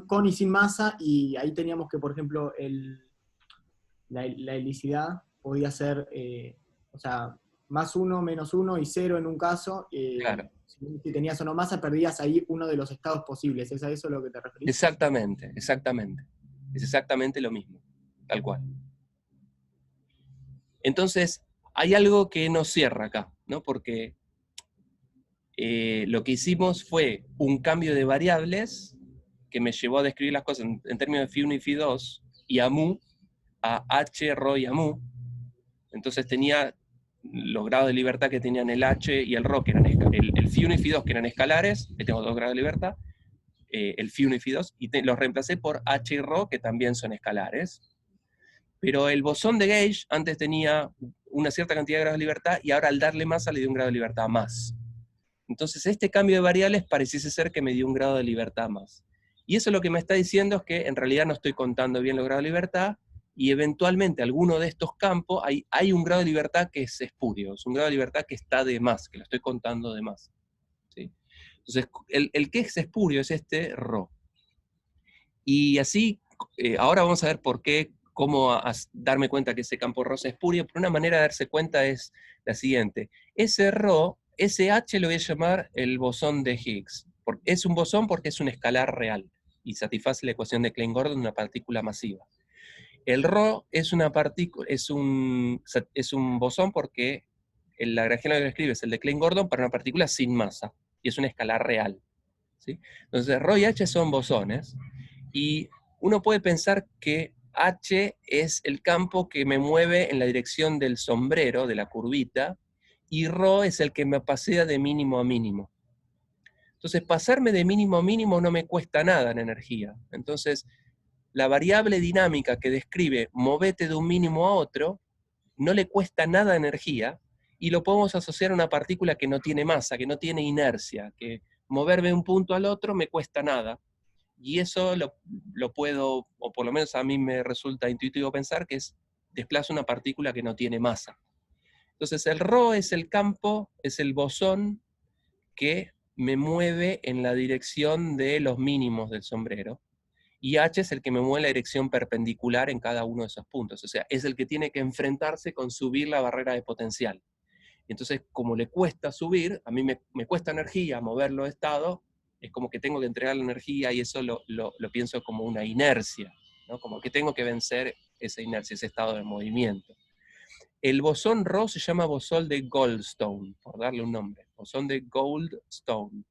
con y sin masa, y ahí teníamos que, por ejemplo, la helicidad podía ser, o sea, +1, -1 y 0 en un caso. claro. Si tenías o no masa, perdías ahí uno de los estados posibles. ¿Es a eso lo que te referís? Exactamente. Es exactamente lo mismo, tal cual. Entonces, hay algo que nos cierra acá, ¿no? Porque lo que hicimos fue un cambio de variables que me llevó a describir las cosas en términos de Φ1 y Φ2, y a mu, a h, ρ y a mu. Entonces tenía los grados de libertad que tenían el H y el Rho, que eran el Φ1 y Φ2, que eran escalares, que tengo 2 grados de libertad, el Φ1 y Φ2, y los reemplacé por H y Rho, que también son escalares. Pero el bosón de Gage antes tenía una cierta cantidad de grados de libertad, y ahora al darle masa le dio un grado de libertad más. Entonces este cambio de variables pareciese ser que me dio un grado de libertad más. Y eso lo que me está diciendo es que en realidad no estoy contando bien los grados de libertad, y eventualmente alguno de estos campos hay un grado de libertad que es espurio, es un grado de libertad que está de más, que lo estoy contando de más. ¿Sí? Entonces el que es espurio es este Rho. Y así, ahora vamos a ver cómo darme cuenta que ese campo Rho es espurio, pero una manera de darse cuenta es la siguiente. Ese Rho, ese H lo voy a llamar el bosón de Higgs. Es un bosón porque es un escalar real, y satisface la ecuación de Klein-Gordon de una partícula masiva. El Rho es un bosón porque el lagrangiano que lo escribe es el de Klein-Gordon para una partícula sin masa, y es un escalar real. ¿Sí? Entonces Rho y H son bosones, y uno puede pensar que H es el campo que me mueve en la dirección del sombrero, de la curvita, y Rho es el que me pasea de mínimo a mínimo. Entonces pasarme de mínimo a mínimo no me cuesta nada en energía. Entonces la variable dinámica que describe movete de un mínimo a otro no le cuesta nada de energía, y lo podemos asociar a una partícula que no tiene masa, que no tiene inercia, que moverme de un punto al otro me cuesta nada. Y eso lo puedo, o por lo menos a mí me resulta intuitivo pensar, que desplaza una partícula que no tiene masa. Entonces el Rho es el campo, es el bosón que me mueve en la dirección de los mínimos del sombrero, y H es el que me mueve en la dirección perpendicular en cada uno de esos puntos. O sea, es el que tiene que enfrentarse con subir la barrera de potencial. Entonces, como le cuesta subir, a mí me cuesta energía moverlo de estado, es como que tengo que entregar la energía, y eso lo pienso como una inercia, ¿no? Como que tengo que vencer esa inercia, ese estado de movimiento. El bosón Rho se llama bosón de Goldstone, por darle un nombre, bosón de Goldstone.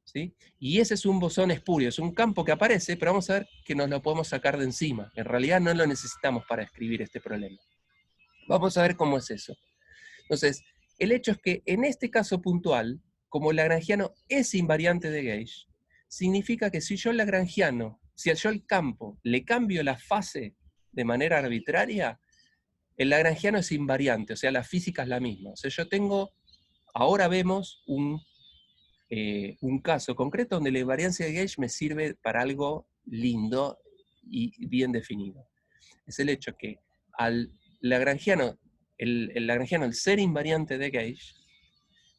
¿Sí? Y ese es un bosón espurio, es un campo que aparece, pero vamos a ver que nos lo podemos sacar de encima. En realidad no lo necesitamos para escribir este problema. Vamos a ver cómo es eso. Entonces, el hecho es que en este caso puntual, como el lagrangiano es invariante de Gage, significa que si yo al campo le cambio la fase de manera arbitraria, el lagrangiano es invariante, o sea, la física es la misma. O sea, ahora vemos un caso concreto donde la invariancia de Gage me sirve para algo lindo y bien definido. Es el hecho que al lagrangiano, el lagrangiano, al ser invariante de Gage,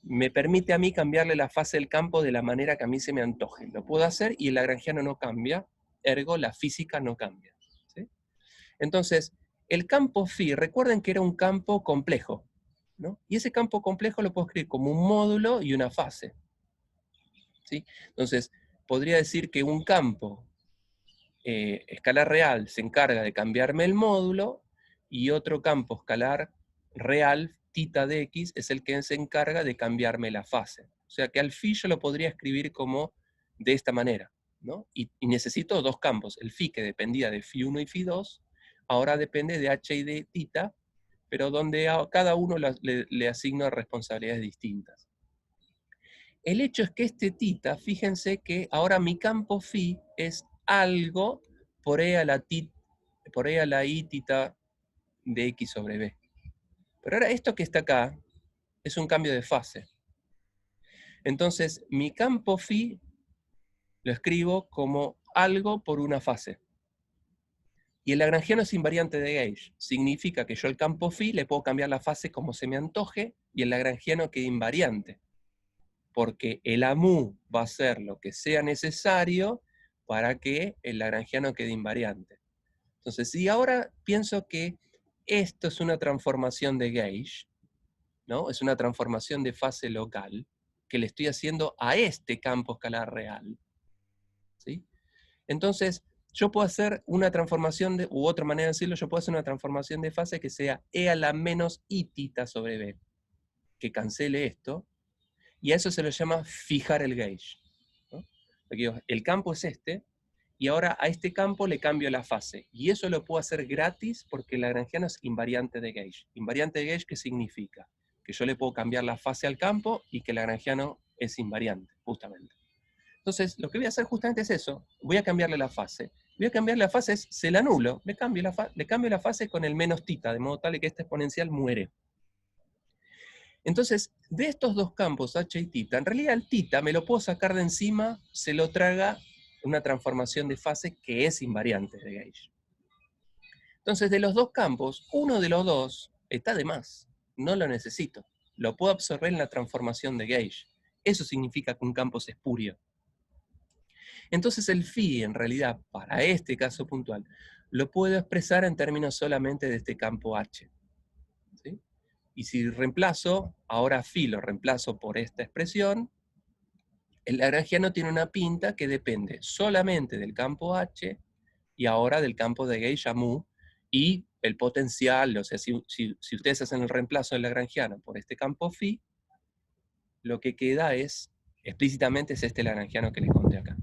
me permite a mí cambiarle la fase del campo de la manera que a mí se me antoje. Lo puedo hacer y el lagrangiano no cambia, ergo la física no cambia. ¿Sí? Entonces, el campo phi, recuerden que era un campo complejo, ¿no? Y ese campo complejo lo puedo escribir como un módulo y una fase. ¿Sí? Entonces, podría decir que un campo escalar real se encarga de cambiarme el módulo, y otro campo escalar real, θ de x, es el que se encarga de cambiarme la fase. O sea que al phi yo lo podría escribir como de esta manera, ¿no? Y necesito dos campos. El phi, que dependía de φ1 y φ2, ahora depende de h y de θ, pero donde a cada uno le asigno responsabilidades distintas. El hecho es que este θ, fíjense que ahora mi campo phi es algo por E a la I θ de X sobre B. Pero ahora esto que está acá es un cambio de fase. Entonces, mi campo phi lo escribo como algo por una fase. Y el lagrangiano es invariante de Gage. Significa que yo al campo phi le puedo cambiar la fase como se me antoje, y el lagrangiano queda invariante. Porque el AMU va a hacer lo que sea necesario para que el lagrangiano quede invariante. Entonces, si ahora pienso que esto es una transformación de Gage, ¿no? Es una transformación de fase local que le estoy haciendo a este campo escalar real, ¿sí? Entonces, yo puedo hacer una transformación u otra manera de decirlo, yo puedo hacer una transformación de fase que sea E a la menos I θ sobre B, que cancele esto, y a eso se lo llama fijar el Gage, ¿no? El campo es este, y ahora a este campo le cambio la fase. Y eso lo puedo hacer gratis porque el lagrangiano es invariante de Gage. ¿Invariante de Gage qué significa? que yo le puedo cambiar la fase al campo y que el lagrangiano es invariante, justamente. Entonces, lo que voy a hacer justamente es eso, voy a cambiarle la fase. Voy a cambiar la fase, se la anulo, le cambio la fase con el menos tita, de modo tal que esta exponencial muere. Entonces, de estos dos campos, h y tita, en realidad el tita me lo puedo sacar de encima, se lo traga una transformación de fase que es invariante de gauge. Entonces, de los dos campos, uno de los dos está de más, no lo necesito. Lo puedo absorber en la transformación de gauge. Eso significa que un campo es espurio. Entonces el phi, en realidad, para este caso puntual, lo puedo expresar en términos solamente de este campo H. ¿Sí? Y si reemplazo, ahora phi lo reemplazo por esta expresión, el lagrangiano tiene una pinta que depende solamente del campo H y ahora del campo de gauge a mu, y el potencial, o sea, si ustedes hacen el reemplazo del lagrangiano por este campo phi, lo que queda es, explícitamente, es este lagrangiano que les conté acá.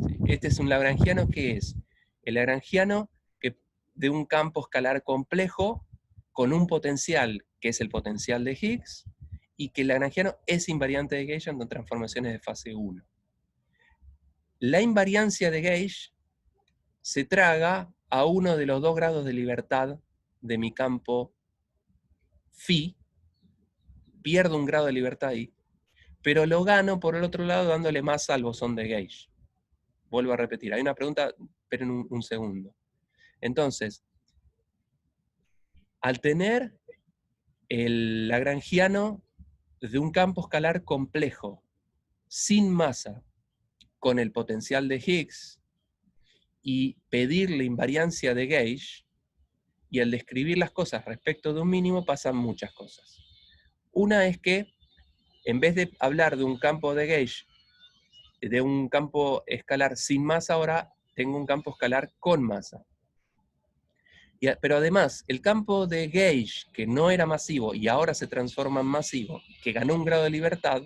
¿Sí? Este es un lagrangiano que es el lagrangiano de un campo escalar complejo con un potencial que es el potencial de Higgs, y que el lagrangiano es invariante de gauge en transformaciones de fase 1. La invariancia de gauge se traga a uno de los dos grados de libertad de mi campo phi, pierdo un grado de libertad ahí, pero lo gano por el otro lado dándole masa al bosón de gauge. Vuelvo a repetir, hay una pregunta, esperen un segundo. Entonces, al tener el lagrangiano de un campo escalar complejo, sin masa, con el potencial de Higgs, y pedirle invariancia de gauge, y al describir las cosas respecto de un mínimo pasan muchas cosas. Una es que, en vez de hablar de un campo de gauge, de un campo escalar sin masa, ahora tengo un campo escalar con masa. Pero además, el campo de gauge, que no era masivo y ahora se transforma en masivo, que ganó un grado de libertad,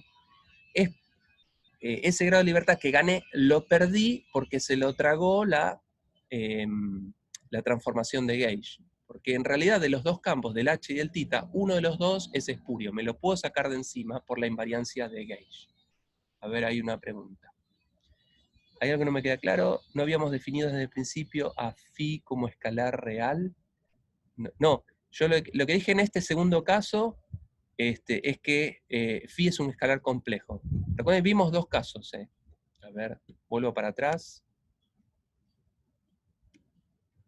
ese grado de libertad que gané lo perdí porque se lo tragó la transformación de gauge. Porque en realidad de los dos campos, del H y del θ, uno de los dos es espurio. Me lo puedo sacar de encima por la invariancia de gauge. A ver, hay una pregunta. ¿Hay algo que no me queda claro? ¿No habíamos definido desde el principio a phi como escalar real? No, yo lo que dije en este segundo caso es que phi es un escalar complejo. Recuerden, vimos dos casos. A ver, vuelvo para atrás.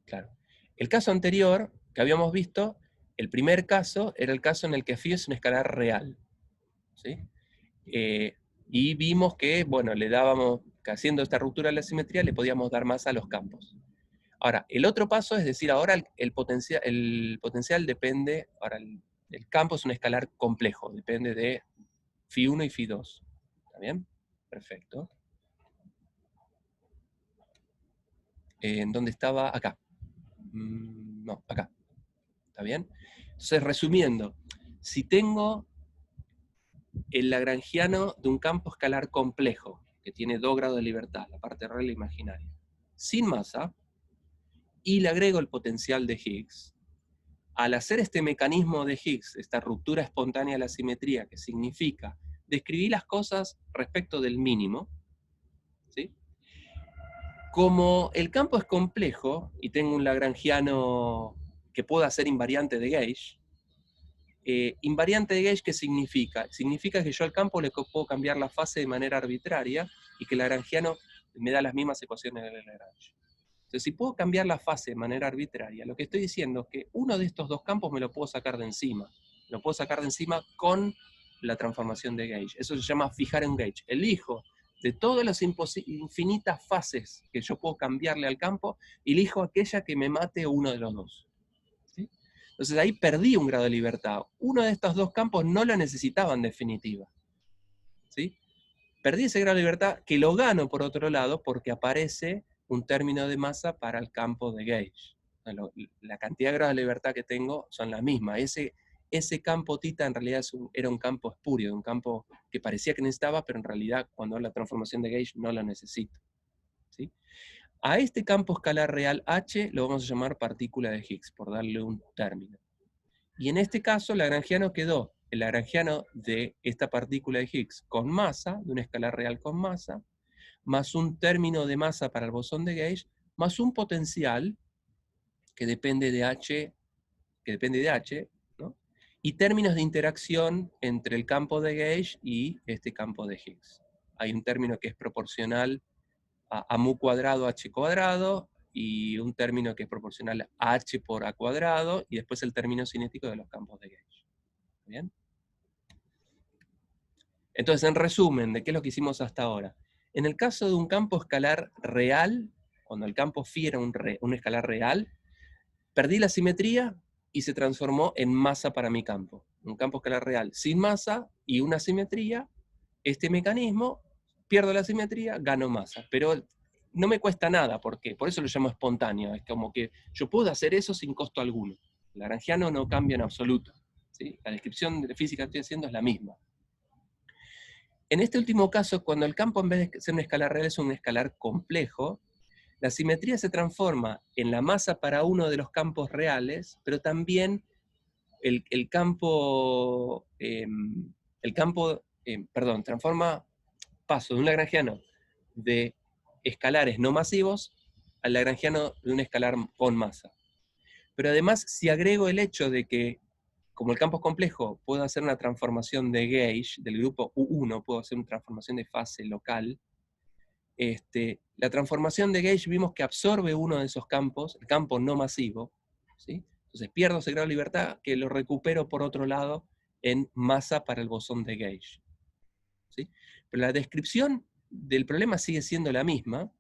Claro. El caso anterior que habíamos visto, el primer caso, era el caso en el que phi es un escalar real. ¿Sí? Y vimos que, bueno, le dábamos, que haciendo esta ruptura de la simetría, le podíamos dar más a los campos. Ahora, el otro paso es decir, ahora el potencial depende, ahora el campo es un escalar complejo, depende de phi1 y phi2. ¿Está bien? Perfecto. ¿En dónde estaba? Acá. No, acá. ¿Está bien? Entonces, resumiendo, si tengo el lagrangiano de un campo escalar complejo, que tiene 2 grados de libertad, la parte real e imaginaria, sin masa, y le agrego el potencial de Higgs, al hacer este mecanismo de Higgs, esta ruptura espontánea de la simetría, que significa describir las cosas respecto del mínimo, ¿sí? Como el campo es complejo, y tengo un lagrangiano que pueda ser invariante de gauge, invariante de gauge, ¿qué significa? Significa que yo al campo le puedo cambiar la fase de manera arbitraria, y que el lagrangiano me da las mismas ecuaciones de Lagrange. Entonces, si puedo cambiar la fase de manera arbitraria, lo que estoy diciendo es que uno de estos dos campos me lo puedo sacar de encima. Lo puedo sacar de encima con la transformación de gauge. Eso se llama fijar en gauge. Elijo de todas las infinitas fases que yo puedo cambiarle al campo, elijo aquella que me mate uno de los dos. ¿Sí? Entonces ahí perdí un grado de libertad. Uno de estos dos campos no lo necesitaba en definitiva. ¿Sí? Perdí ese grado de libertad, que lo gano por otro lado porque aparece un término de masa para el campo de gauge. La cantidad de grados de libertad que tengo son las mismas. Ese campo θ en realidad era un campo espurio, un campo que parecía que necesitaba, pero en realidad cuando hago la transformación de gauge no lo necesito. ¿Sí? A este campo escalar real H lo vamos a llamar partícula de Higgs, por darle un término. Y en este caso, lagrangiano quedó el lagrangiano de esta partícula de Higgs con masa, de un escalar real con masa, más un término de masa para el bosón de Gauge, más un potencial que depende de H, ¿no? Y términos de interacción entre el campo de Gauge y este campo de Higgs. Hay un término que es proporcional a mu cuadrado h cuadrado, y un término que es proporcional a h por a cuadrado, y después el término cinético de los campos de Gauge. ¿Bien? Entonces, en resumen, ¿de qué es lo que hicimos hasta ahora? En el caso de un campo escalar real, cuando el campo phi era un escalar real, perdí la simetría y se transformó en masa para mi campo. Un campo escalar real sin masa y una simetría, este mecanismo, pierdo la simetría, gano masa. Pero no me cuesta nada, ¿por qué? Por eso lo llamo espontáneo, es como que yo puedo hacer eso sin costo alguno. El lagrangiano no cambia en absoluto, ¿sí? La descripción de física que estoy haciendo es la misma. En este último caso, cuando el campo en vez de ser un escalar real es un escalar complejo, la simetría se transforma en la masa para uno de los campos reales, pero también paso de un lagrangiano de escalares no masivos al lagrangiano de un escalar con masa. Pero además, si agrego el hecho de que, como el campo es complejo, puedo hacer una transformación de gauge, del grupo U1, puedo hacer una transformación de fase local, la transformación de gauge vimos que absorbe uno de esos campos, el campo no masivo, ¿sí? Entonces pierdo ese grado de libertad que lo recupero por otro lado en masa para el bosón de gauge, ¿sí? Pero la descripción del problema sigue siendo la misma,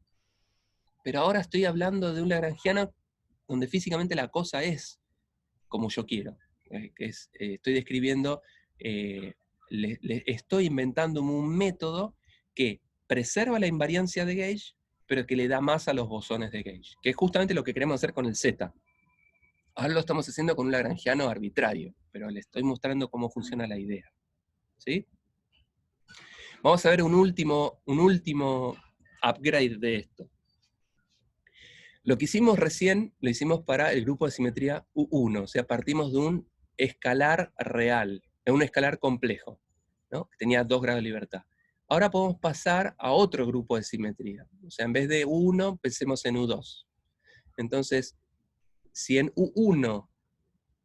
pero ahora estoy hablando de un lagrangiano donde físicamente la cosa es como yo quiero, estoy describiendo, estoy inventando un método que preserva la invariancia de gauge, pero que le da más a los bosones de gauge, que es justamente lo que queremos hacer con el Z. Ahora lo estamos haciendo con un lagrangiano arbitrario, pero le estoy mostrando cómo funciona la idea. ¿Sí? Vamos a ver un último upgrade de esto. Lo que hicimos recién, lo hicimos para el grupo de simetría U1, o sea, partimos de un escalar real, de un escalar complejo, ¿no? Que tenía 2 grados de libertad. Ahora podemos pasar a otro grupo de simetría, o sea, en vez de U1, pensemos en U2. Entonces, si en U1,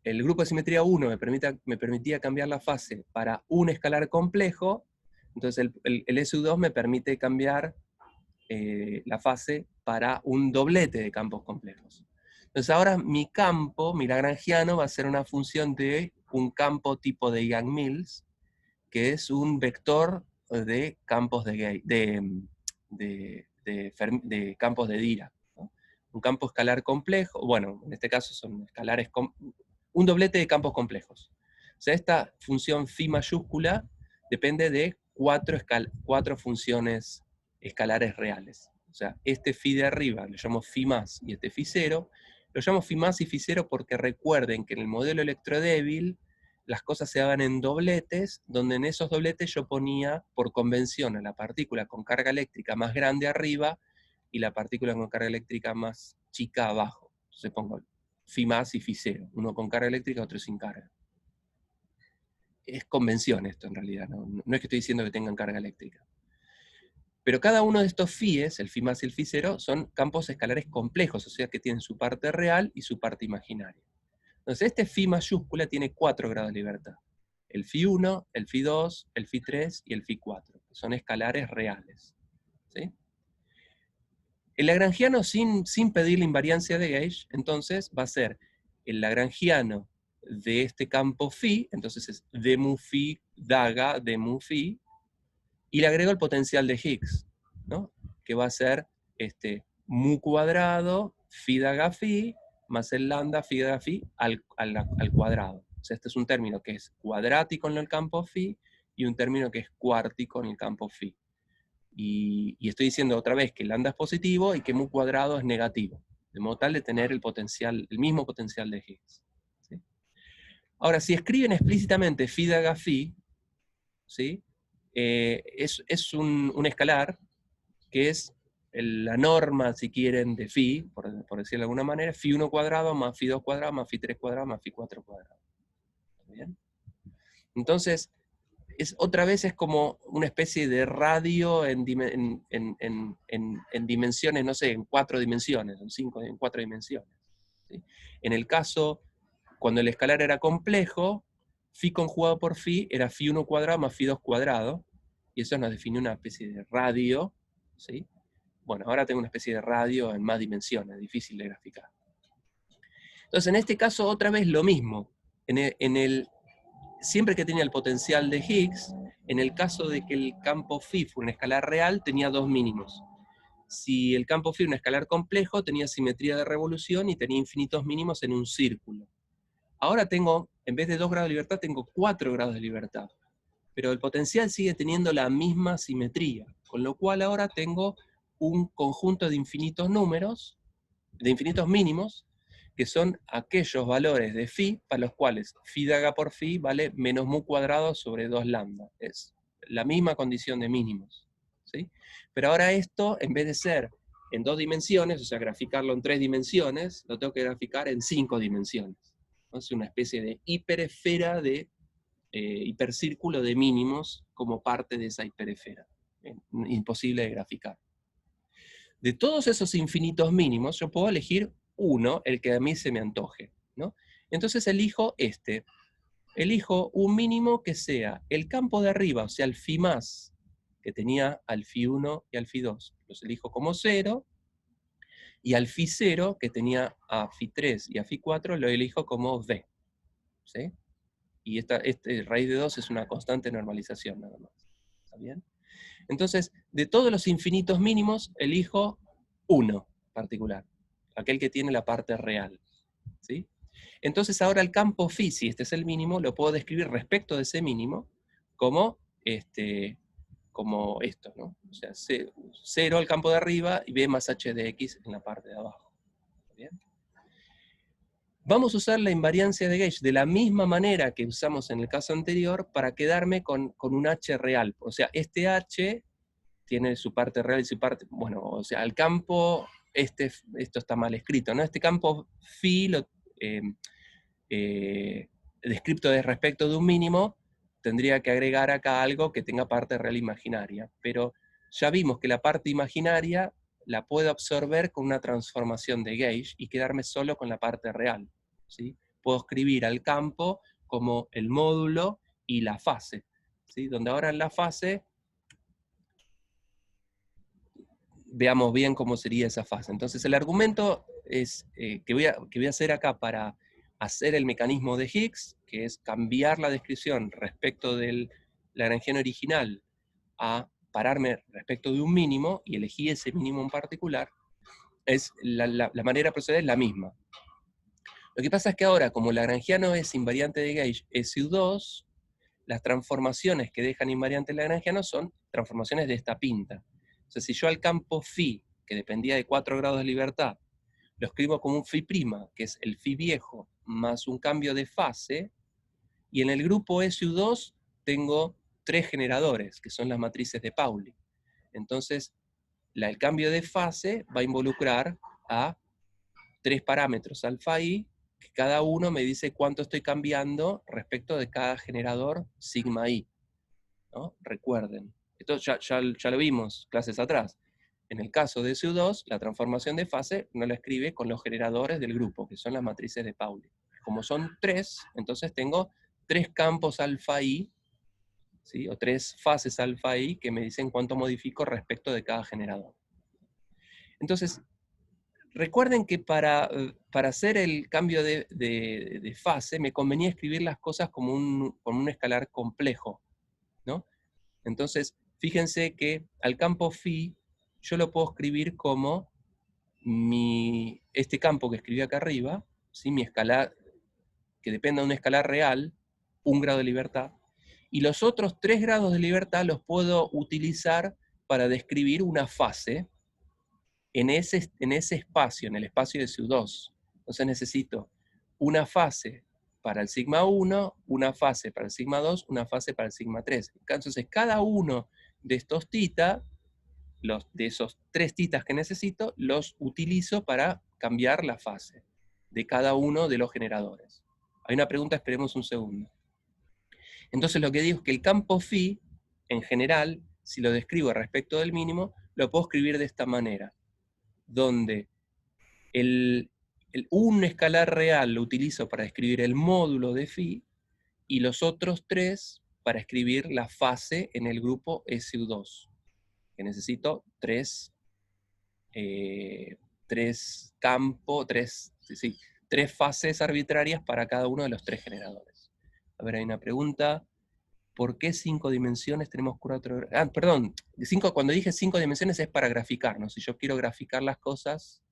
el grupo de simetría 1 me permitía cambiar la fase para un escalar complejo, entonces el SU2 me permite cambiar la fase para un doblete de campos complejos. Entonces ahora mi campo, mi lagrangiano, va a ser una función de un campo tipo de Yang-Mills, que es un vector de campos de campos de Dirac, ¿no? Un campo escalar complejo, bueno, en este caso son escalares, un doblete de campos complejos. O sea, esta función phi mayúscula depende de 4 funciones escalares reales. O sea, este phi de arriba lo llamo phi más y este phi cero, lo llamo phi más y phi cero porque recuerden que en el modelo electrodébil las cosas se daban en dobletes, donde en esos dobletes yo ponía por convención a la partícula con carga eléctrica más grande arriba y la partícula con carga eléctrica más chica abajo. Entonces pongo phi más y phi cero, uno con carga eléctrica, otro sin carga. Es convención esto en realidad, no es que estoy diciendo que tengan carga eléctrica. Pero cada uno de estos phi's, el phi más y el phi cero, son campos escalares complejos, o sea que tienen su parte real y su parte imaginaria. Entonces este phi mayúscula tiene 4 grados de libertad. El phi 1, el phi 2, el phi 3 y el phi 4, que son escalares reales. ¿Sí? El lagrangiano sin pedir la invariancia de gauge, entonces va a ser el lagrangiano de este campo phi, entonces es d mu phi daga d mu phi, y le agrego el potencial de Higgs, ¿no? Que va a ser mu cuadrado phi daga phi más el lambda phi daga phi al cuadrado. O sea, este es un término que es cuadrático en el campo phi y un término que es cuártico en el campo phi. Y estoy diciendo otra vez que lambda es positivo y que mu cuadrado es negativo, de modo tal de tener el mismo potencial de Higgs. ¿Sí? Ahora, si escriben explícitamente phi daga phi, ¿sí? Es un escalar que es la norma, si quieren, de phi, por decirlo de alguna manera, phi 1 cuadrado más phi 2 cuadrado más phi 3 cuadrado más phi 4 cuadrado. ¿Bien? Entonces, otra vez es como una especie de radio en dimensiones, no sé, en 4 dimensiones, en 4 dimensiones. ¿Sí? En el caso, cuando el escalar era complejo, phi conjugado por phi era phi1 cuadrado más phi2 cuadrado, y eso nos definió una especie de radio, ¿sí? Bueno, ahora tengo una especie de radio en más dimensiones, difícil de graficar. Entonces, en este caso, otra vez lo mismo. Siempre que tenía el potencial de Higgs, en el caso de que el campo phi fuera un escalar real, tenía 2 mínimos. Si el campo phi era un escalar complejo, tenía simetría de revolución y tenía infinitos mínimos en un círculo. Ahora tengo, en vez de 2 grados de libertad, tengo 4 grados de libertad. Pero el potencial sigue teniendo la misma simetría, con lo cual ahora tengo un conjunto de infinitos números, de infinitos mínimos, que son aquellos valores de phi para los cuales phi daga por phi vale menos mu cuadrado sobre 2 lambda. Es la misma condición de mínimos, ¿sí? Pero ahora esto, en vez de ser en 2 dimensiones, o sea, graficarlo en 3 dimensiones, lo tengo que graficar en 5 dimensiones. ¿No? Es una especie de hiperesfera de hipercírculo de mínimos como parte de esa hiperesfera. Imposible de graficar. De todos esos infinitos mínimos, yo puedo elegir uno, el que a mí se me antoje, ¿no? Entonces elijo este. Elijo un mínimo que sea el campo de arriba, o sea, el phi más, que tenía al phi 1 y al phi 2. Los elijo como 0, y al phi 0, que tenía a phi 3 y a phi 4, lo elijo como v. ¿Sí? Y raíz de 2 es una constante normalización nada más. ¿Está bien? Entonces, de todos los infinitos mínimos, elijo uno particular, aquel que tiene la parte real. ¿Sí? Entonces ahora el campo phi, si este es el mínimo, lo puedo describir respecto de ese mínimo como esto, ¿no? O sea, 0 al campo de arriba y b más h de x en la parte de abajo. ¿Bien? Vamos a usar la invariancia de gauge de la misma manera que usamos en el caso anterior para quedarme con un h real. O sea, este h tiene su parte real y su parte... Bueno, o sea, el campo... esto está mal escrito, ¿no? Este campo phi, descripto de respecto de un mínimo, tendría que agregar acá algo que tenga parte real imaginaria. Pero ya vimos que la parte imaginaria la puedo absorber con una transformación de gauge y quedarme solo con la parte real. ¿Sí? Puedo escribir al campo como el módulo y la fase. ¿Sí? Donde ahora en la fase veamos bien cómo sería esa fase. Entonces el argumento es, que voy a hacer acá para hacer el mecanismo de Higgs, que es cambiar la descripción respecto del lagrangiano original a pararme respecto de un mínimo, y elegí ese mínimo en particular, la manera de proceder es la misma. Lo que pasa es que ahora, como el lagrangiano es invariante de gauge SU2, las transformaciones que dejan invariante el lagrangiano son transformaciones de esta pinta. O sea, si yo al campo phi, que dependía de 4 grados de libertad, lo escribo como un phi', que es el phi viejo, más un cambio de fase, y en el grupo SU2 tengo 3 generadores, que son las matrices de Pauli. Entonces, el cambio de fase va a involucrar a 3 parámetros alfa i, que cada uno me dice cuánto estoy cambiando respecto de cada generador sigma i. ¿No? Recuerden. Esto ya lo vimos clases atrás. En el caso de SU2, la transformación de fase no la escribe con los generadores del grupo, que son las matrices de Pauli. Como son 3, entonces tengo 3 campos alfa i, ¿sí? O 3 fases alfa i que me dicen cuánto modifico respecto de cada generador. Entonces, recuerden que para hacer el cambio de fase me convenía escribir las cosas como un escalar complejo, ¿no? Entonces, fíjense que al campo phi yo lo puedo escribir como este campo que escribí acá arriba, ¿sí? Mi escalar, que dependa de un escalar real, 1 grado de libertad, y los otros 3 grados de libertad los puedo utilizar para describir una fase en ese espacio, en el espacio de SU2. Entonces necesito una fase para el sigma 1, una fase para el sigma 2, una fase para el sigma 3. Entonces cada uno de estos tita, de esos 3 titas que necesito, los utilizo para cambiar la fase de cada uno de los generadores. Hay una pregunta, esperemos un segundo. Entonces lo que digo es que el campo phi, en general, si lo describo respecto del mínimo, lo puedo escribir de esta manera, donde un escalar real lo utilizo para escribir el módulo de phi, y los otros tres para escribir la fase en el grupo SU2, que necesito tres fases arbitrarias para cada uno de los tres generadores. A ver, hay una pregunta. ¿Por qué 5 dimensiones tenemos 4? Perdón, cuando dije 5 dimensiones es para graficar, ¿no? Si yo quiero graficar las cosas,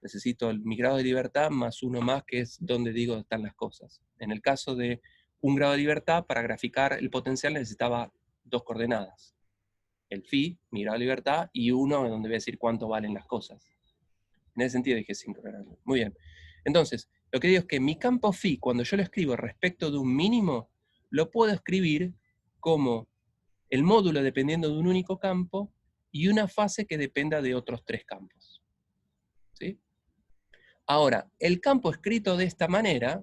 necesito mi grado de libertad más uno más, que es donde digo están las cosas. En el caso de un grado de libertad, para graficar el potencial necesitaba 2 coordenadas. El phi, mi grado de libertad, y 1 donde voy a decir cuánto valen las cosas. En ese sentido dije 5 grados. Muy bien. Entonces, lo que digo es que mi campo phi, cuando yo lo escribo respecto de un mínimo, lo puedo escribir como el módulo dependiendo de un único campo y una fase que dependa de otros 3 campos. ¿Sí? Ahora, el campo escrito de esta manera,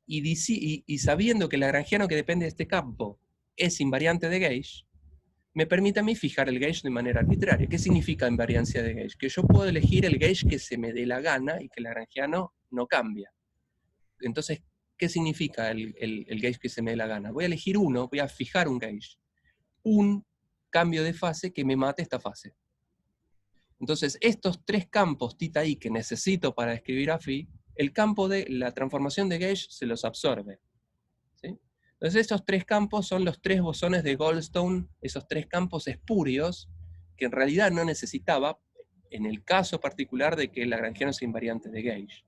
y sabiendo que el lagrangiano que depende de este campo es invariante de gauge, me permite a mí fijar el gauge de manera arbitraria. ¿Qué significa invariancia de gauge? Que yo puedo elegir el gauge que se me dé la gana y que el lagrangiano no cambia. Entonces, ¿qué significa el gauge que se me dé la gana? Voy a elegir uno, voy a fijar un gauge. Un cambio de fase que me mate esta fase. Entonces, estos 3 campos θ i que necesito para escribir a phi, el campo de la transformación de gauge se los absorbe. ¿Sí? Entonces, estos 3 campos son los 3 bosones de Goldstone, esos 3 campos espurios, que en realidad no necesitaba, en el caso particular de que el lagrangiano sea invariante de gauge.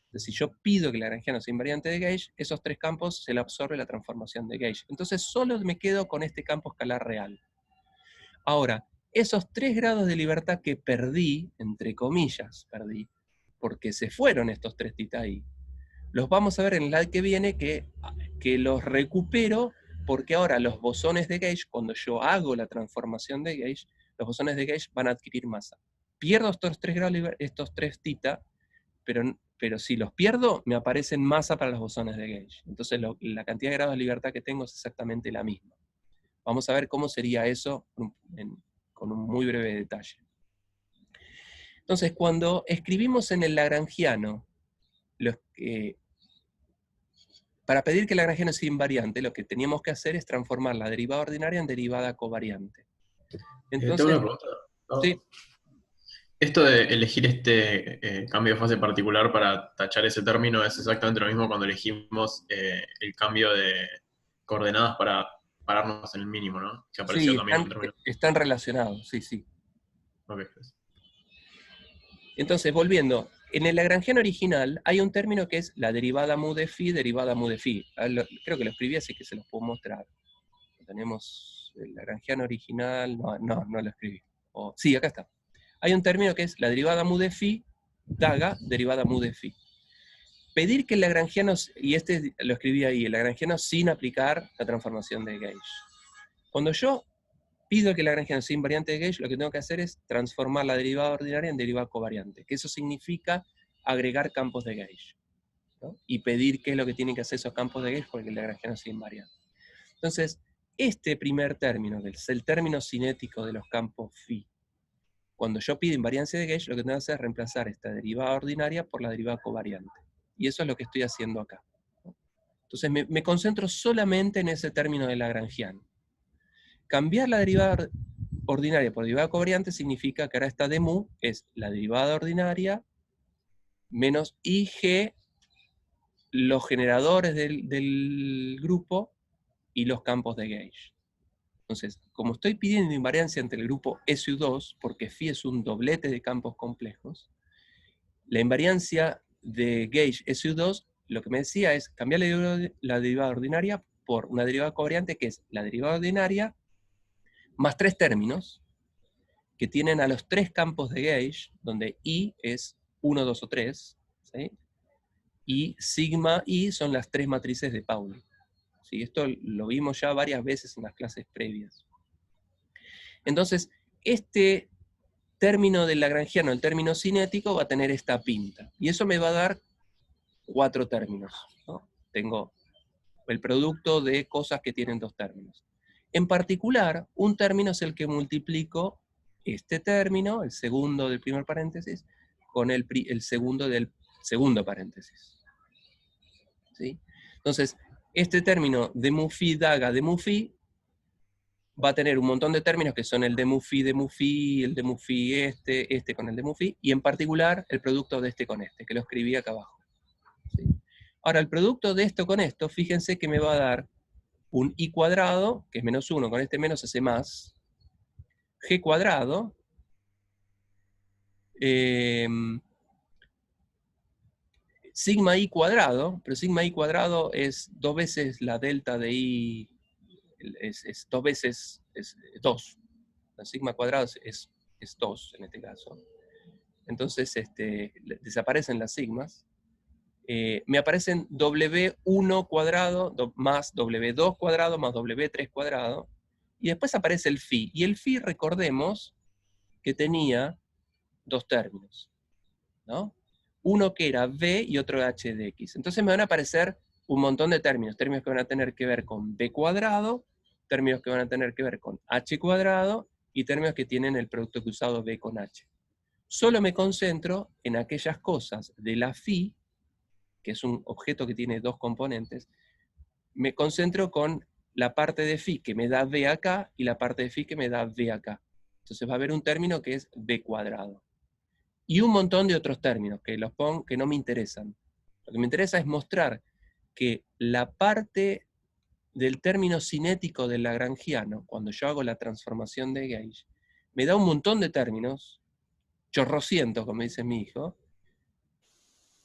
Entonces, si yo pido que el lagrangiano sea invariante de gauge, esos 3 campos se le absorbe la transformación de gauge. Entonces, solo me quedo con este campo escalar real. Ahora, esos 3 grados de libertad que perdí, entre comillas, perdí, porque se fueron estos 3 θ i, los vamos a ver en el slide que viene que los recupero porque ahora los bosones de gauge, cuando yo hago la transformación de gauge, los bosones de gauge van a adquirir masa. Pierdo estos 3 grados, estos 3 θ, pero si los pierdo, me aparecen masa para los bosones de gauge. Entonces la cantidad de grados de libertad que tengo es exactamente la misma. Vamos a ver cómo sería eso con un muy breve detalle. Entonces, cuando escribimos en el lagrangiano, para pedir que el lagrangiano sea invariante, lo que teníamos que hacer es transformar la derivada ordinaria en derivada covariante. Entonces, tengo una pregunta. ¿No? sí. Esto de elegir este cambio de fase particular para tachar ese término es exactamente lo mismo cuando elegimos el cambio de coordenadas para pararnos en el mínimo, ¿no? Que apareció Sí, también en el término. están relacionados, sí, sí. Okay. Entonces, volviendo, en el lagrangiano original hay un término que es la derivada mu de phi, derivada mu de phi. Creo que lo escribí, así que se los puedo mostrar. Tenemos el lagrangiano original, no lo escribí. Sí, acá está. Hay un término que es la derivada mu de phi, daga, derivada mu de phi. Pedir que el lagrangiano, y este lo escribí ahí, el lagrangiano sin aplicar la transformación de gauge. Cuando yo pido que el lagrangiano sea invariante de gauge, lo que tengo que hacer es transformar la derivada ordinaria en derivada covariante, que eso significa agregar campos de gauge, ¿no? Y pedir qué es lo que tienen que hacer esos campos de gauge porque el lagrangiano sea invariante. Entonces, este primer término, que es el término cinético de los campos phi, cuando yo pido invariancia de gauge, lo que tengo que hacer es reemplazar esta derivada ordinaria por la derivada covariante. Y eso es lo que estoy haciendo acá. Entonces me concentro solamente en ese término de lagrangiano. Cambiar la derivada ordinaria por derivada covariante significa que ahora esta de mu es la derivada ordinaria menos IG, los generadores del grupo y los campos de gauge. Entonces, como estoy pidiendo invariancia entre el grupo SU2, porque phi es un doblete de campos complejos, la invariancia de gauge SU2, lo que me decía es cambiar la derivada ordinaria por una derivada covariante que es la derivada ordinaria más 3 términos que tienen a los 3 campos de gauge, donde I es 1, 2 o 3, ¿sí? Y sigma I son las 3 matrices de Pauli. ¿Sí? Esto lo vimos ya varias veces en las clases previas. Entonces, este término del lagrangiano, el término cinético, va a tener esta pinta. Y eso me va a dar 4 términos, ¿no? Tengo el producto de cosas que tienen dos términos. En particular, un término es el que multiplico este término, el segundo del primer paréntesis, con el segundo del segundo paréntesis. ¿Sí? Entonces, este término de mu-phi daga de mu-phi va a tener un montón de términos que son el de mu-phi, el de mu-phi este con el de mu-phi, y en particular el producto de este con este, que lo escribí acá abajo. ¿Sí? Ahora, el producto de esto con esto, fíjense que me va a dar un i cuadrado, que es menos 1, con este menos hace más, g cuadrado, sigma i cuadrado, pero sigma i cuadrado es 2 veces la delta de i, es 2 veces, es 2. La sigma cuadrado es 2 en este caso. Entonces desaparecen las sigmas. Me aparecen W1 cuadrado más W2 cuadrado más W3 cuadrado, y después aparece el phi. Y el phi, recordemos, que tenía dos términos, ¿no? Uno que era B y otro H de X. Entonces me van a aparecer un montón de términos que van a tener que ver con B cuadrado, términos que van a tener que ver con H cuadrado, y términos que tienen el producto cruzado B con H. Solo me concentro en aquellas cosas de la phi, que es un objeto que tiene dos componentes, me concentro con la parte de phi que me da B acá, y la parte de phi que me da B acá. Entonces va a haber un término que es B cuadrado. Y un montón de otros términos que no me interesan. Lo que me interesa es mostrar que la parte del término cinético del lagrangiano, cuando yo hago la transformación de Gauge, me da un montón de términos, chorrocientos, como dice mi hijo,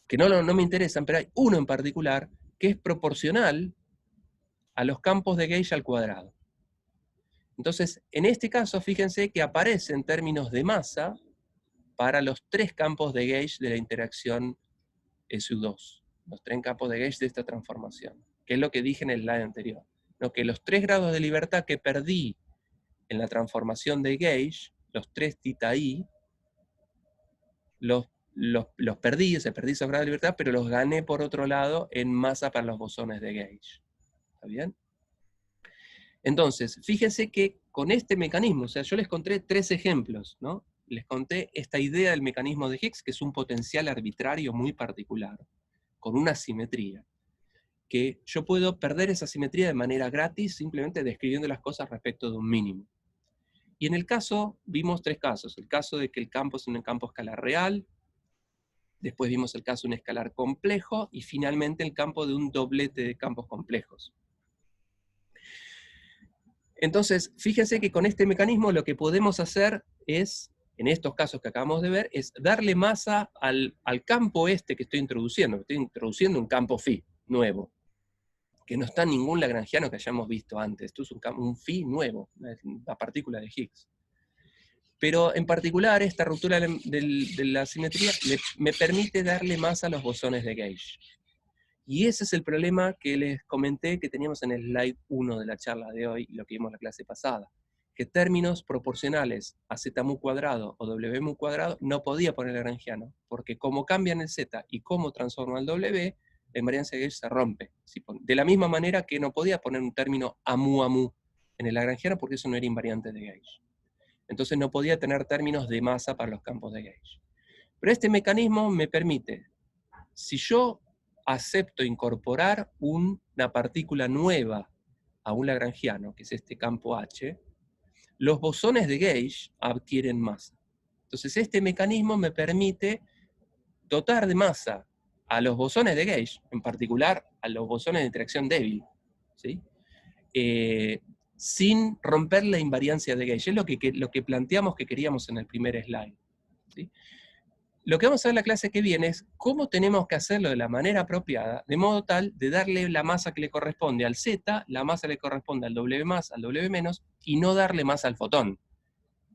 que no me interesan, pero hay uno en particular que es proporcional a los campos de Gauge al cuadrado. Entonces, en este caso, fíjense que aparecen términos de masa para los tres campos de Gauge de la interacción SU2, los tres campos de Gauge de esta transformación, que es lo que dije en el slide anterior. Lo que los 3 grados de libertad que perdí en la transformación de Gauge, los 3 θ i, los perdí, perdí esos grados de libertad, pero los gané por otro lado en masa para los bosones de Gauge. ¿Está bien? Entonces, fíjense que con este mecanismo, o sea, yo les conté 3 ejemplos, ¿no? Les conté esta idea del mecanismo de Higgs, que es un potencial arbitrario muy particular, con una simetría, que yo puedo perder esa simetría de manera gratis, simplemente describiendo las cosas respecto de un mínimo. Y en el caso, vimos 3 casos. El caso de que el campo es un campo escalar real, después vimos el caso de un escalar complejo, y finalmente el campo de un doblete de campos complejos. Entonces, fíjense que con este mecanismo lo que podemos hacer es, en estos casos que acabamos de ver, es darle masa al campo este que estoy introduciendo. Estoy introduciendo un campo phi nuevo, que no está en ningún lagrangiano que hayamos visto antes. Esto es un phi nuevo, la partícula de Higgs. Pero en particular esta ruptura de la simetría me permite darle masa a los bosones de Gauge. Y ese es el problema que les comenté que teníamos en el slide 1 de la charla de hoy, y lo que vimos en la clase pasada, que términos proporcionales a z mu cuadrado o w mu cuadrado no podía poner lagrangiano, porque como cambian el z y como transforma el w, la invariancia de Gauge se rompe. De la misma manera que no podía poner un término a mu en el lagrangiano, porque eso no era invariante de Gauge. Entonces no podía tener términos de masa para los campos de Gauge. Pero este mecanismo me permite, si yo acepto incorporar una partícula nueva a un lagrangiano, que es este campo H, los bosones de Gauge adquieren masa. Entonces este mecanismo me permite dotar de masa a los bosones de Gauge, en particular a los bosones de interacción débil, ¿sí? Sin romper la invariancia de Gauge. Es lo que planteamos que queríamos en el primer slide, ¿sí? Lo que vamos a ver en la clase que viene es cómo tenemos que hacerlo de la manera apropiada, de modo tal de darle la masa que le corresponde al Z, la masa que le corresponde al W más, al W menos, y no darle masa al fotón.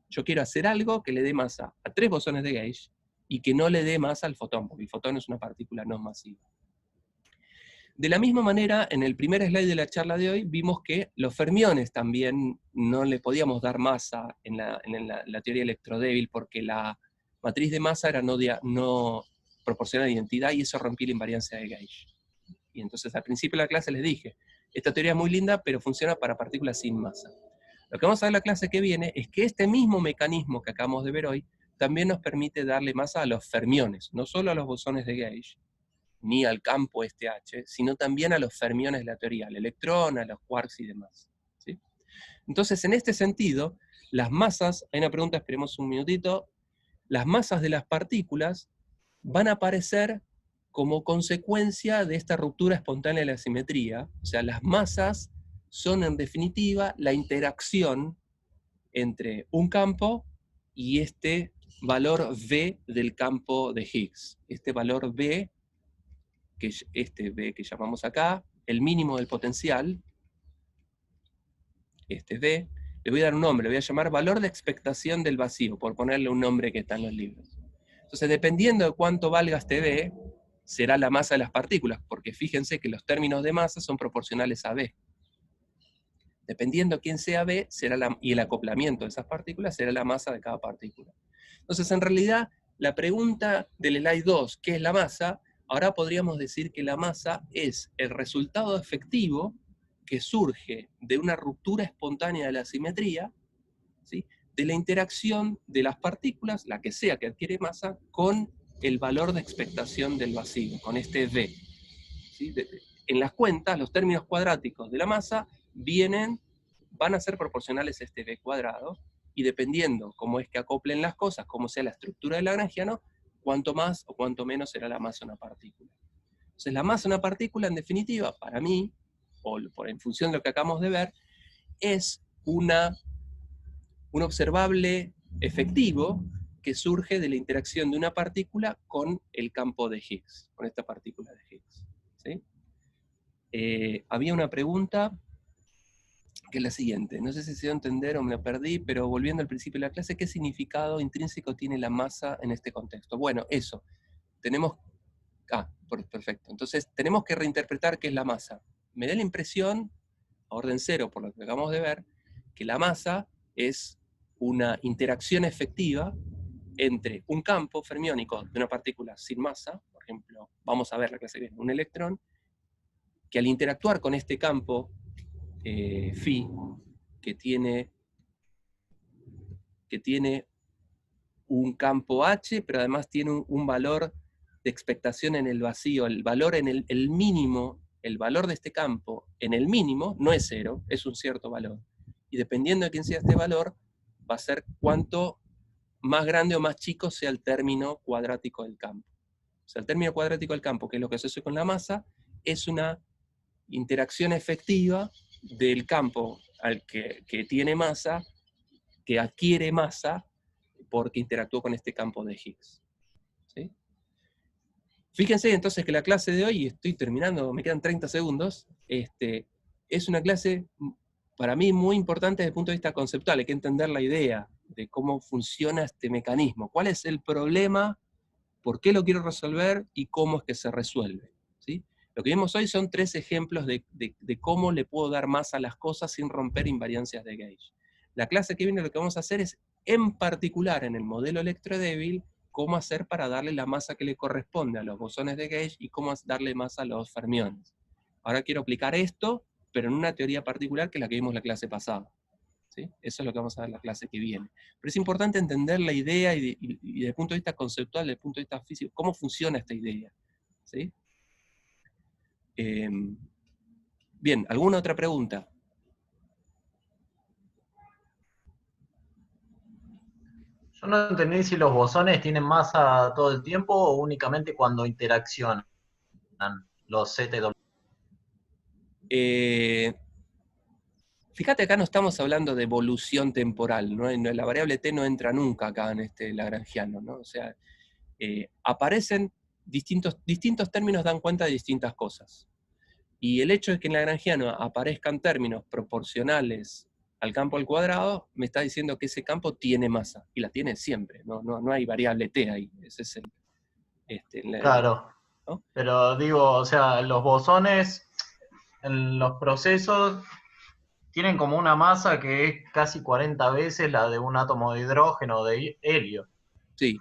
Yo quiero hacer algo que le dé masa a 3 bosones de Gauge, y que no le dé masa al fotón, porque el fotón es una partícula no masiva. De la misma manera, en el primer slide de la charla de hoy, vimos que los fermiones también no le podíamos dar masa en la teoría electrodébil, porque la matriz de masa era no proporcional de identidad, y eso rompía la invariancia de Gauge. Y entonces al principio de la clase les dije Esta teoría es muy linda, pero funciona para partículas sin masa. Lo que vamos a ver en la clase que viene es que este mismo mecanismo que acabamos de ver hoy también nos permite darle masa a los fermiones, no solo a los bosones de Gauge, ni al campo H, sino también a los fermiones de la teoría, al electrón, a los quarks y demás. ¿Sí? Entonces, en este sentido, las masas, hay una pregunta, esperemos un minutito, las masas de las partículas van a aparecer como consecuencia de esta ruptura espontánea de la simetría. O sea, las masas son en definitiva la interacción entre un campo y este valor V del campo de Higgs. Este valor V, este V que llamamos acá, el mínimo del potencial, este V, le voy a dar un nombre, le voy a llamar valor de expectación del vacío, por ponerle un nombre que está en los libros. Entonces, dependiendo de cuánto valga este V, será la masa de las partículas, porque fíjense que los términos de masa son proporcionales a V. Dependiendo quién sea V, y el acoplamiento de esas partículas, será la masa de cada partícula. Entonces, en realidad, la pregunta del slide 2, ¿qué es la masa? Ahora podríamos decir que la masa es el resultado efectivo que surge de una ruptura espontánea de la simetría, ¿sí?, de la interacción de las partículas, la que sea que adquiere masa, con el valor de expectación del vacío, con este V. ¿Sí? En las cuentas, los términos cuadráticos de la masa van a ser proporcionales a este V cuadrado, y dependiendo cómo es que acoplen las cosas, cómo sea la estructura del lagrangiano, cuánto más o cuánto menos será la masa de una partícula. Entonces la masa de una partícula, en definitiva, para mí, en función de lo que acabamos de ver, es un observable efectivo que surge de la interacción de una partícula con el campo de Higgs, con esta partícula de Higgs. ¿Sí? Había una pregunta que es la siguiente, no sé si se dio a entender o me la perdí, pero volviendo al principio de la clase, ¿qué significado intrínseco tiene la masa en este contexto? Bueno, eso, tenemos... perfecto, entonces tenemos que reinterpretar qué es la masa. Me da la impresión, a orden cero, por lo que acabamos de ver, que la masa es una interacción efectiva entre un campo fermiónico de una partícula sin masa, por ejemplo, vamos a ver la clase que viene, un electrón, que al interactuar con este campo phi, que tiene un campo H, pero además tiene un valor de expectación en el vacío, el valor en el mínimo, el valor de este campo en el mínimo no es cero, es un cierto valor. Y dependiendo de quién sea este valor, va a ser cuánto más grande o más chico sea el término cuadrático del campo. O sea, el término cuadrático del campo, que es lo que se hace con la masa, es una interacción efectiva del campo al que tiene masa, que adquiere masa, porque interactuó con este campo de Higgs. ¿Sí? Fíjense entonces que la clase de hoy, estoy terminando, me quedan 30 segundos, es una clase para mí muy importante desde el punto de vista conceptual. Hay que entender la idea de cómo funciona este mecanismo, cuál es el problema, por qué lo quiero resolver y cómo es que se resuelve. ¿Sí? Lo que vimos hoy son 3 ejemplos de cómo le puedo dar masa a las cosas sin romper invariancias de Gauge. La clase que viene lo que vamos a hacer es, en particular en el modelo electrodébil, cómo hacer para darle la masa que le corresponde a los bosones de Gauge y cómo darle masa a los fermiones. Ahora quiero aplicar esto, pero en una teoría particular que es la que vimos la clase pasada. ¿Sí? Eso es lo que vamos a ver en la clase que viene. Pero es importante entender la idea y desde el punto de vista conceptual, desde el punto de vista físico, cómo funciona esta idea. ¿Sí? Bien, ¿alguna otra pregunta? Yo no entendí si los bosones tienen masa todo el tiempo o únicamente cuando interaccionan los ZW. Fíjate, acá no estamos hablando de evolución temporal, ¿no? La variable t no entra nunca acá en este lagrangiano, ¿no? O sea, aparecen distintos términos, dan cuenta de distintas cosas. Y el hecho de que en lagrangiano aparezcan términos proporcionales al campo al cuadrado, me está diciendo que ese campo tiene masa, y la tiene siempre, no hay variable t ahí. Ese es Claro, ¿no? Pero digo, o sea, los bosones en los procesos tienen como una masa que es casi 40 veces la de un átomo de hidrógeno o de helio. Sí.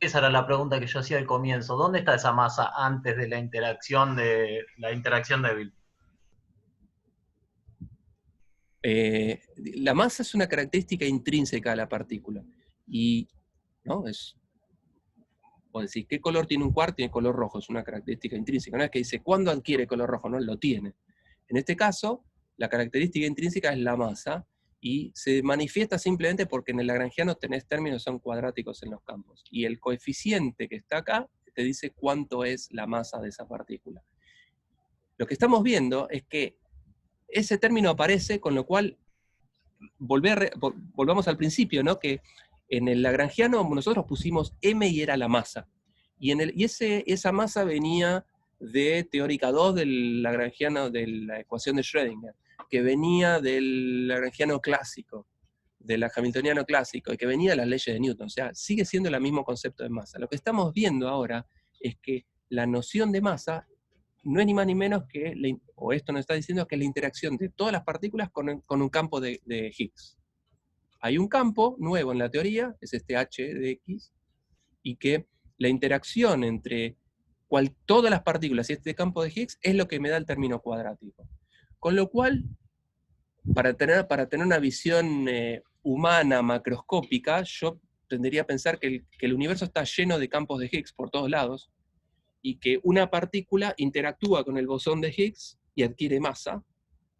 Esa era la pregunta que yo hacía al comienzo. ¿Dónde está esa masa antes de la interacción débil? La masa es una característica intrínseca de la partícula. Y, ¿no? O decir, ¿qué color tiene un quark? Tiene color rojo, es una característica intrínseca. No es que dice, ¿cuándo adquiere color rojo? No, lo tiene. En este caso, la característica intrínseca es la masa, y se manifiesta simplemente porque en el lagrangiano tenés términos que son cuadráticos en los campos. Y el coeficiente que está acá te dice cuánto es la masa de esa partícula. Lo que estamos viendo es que ese término aparece, con lo cual volvamos al principio, ¿no? Que en el lagrangiano nosotros pusimos m y era la masa. Y esa masa venía de teórica 2 del lagrangiano, de la ecuación de Schrödinger, que venía del lagrangiano clásico, del hamiltoniano clásico, y que venía de las leyes de Newton. O sea, sigue siendo el mismo concepto de masa. Lo que estamos viendo ahora es que la noción de masa no es ni más ni menos que, o esto nos está diciendo, que es la interacción de todas las partículas con un campo de Higgs. Hay un campo nuevo en la teoría, es este H de X, y que la interacción entre todas las partículas y este campo de Higgs es lo que me da el término cuadrático. Con lo cual, para tener una visión humana, macroscópica, yo tendería a pensar que el universo está lleno de campos de Higgs por todos lados, y que una partícula interactúa con el bosón de Higgs y adquiere masa,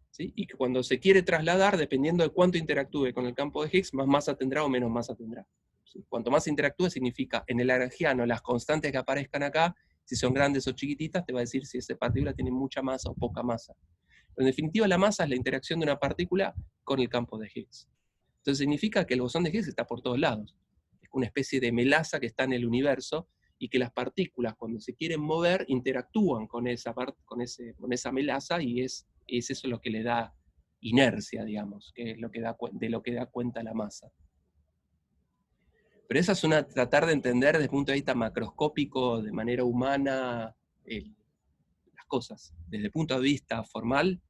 ¿sí? Y que cuando se quiere trasladar, dependiendo de cuánto interactúe con el campo de Higgs, más masa tendrá o menos masa tendrá. ¿Sí? Cuanto más interactúe significa, en el lagrangiano, las constantes que aparezcan acá, si son grandes o chiquititas, te va a decir si esa partícula tiene mucha masa o poca masa. Pero en definitiva, la masa es la interacción de una partícula con el campo de Higgs. Entonces significa que el bosón de Higgs está por todos lados. Es una especie de melaza que está en el universo, y que las partículas, cuando se quieren mover, interactúan con esa melaza, y es eso lo que le da inercia, digamos, que es de lo que da cuenta la masa. Pero esa es tratar de entender desde el punto de vista macroscópico, de manera humana, las cosas. Desde el punto de vista formal,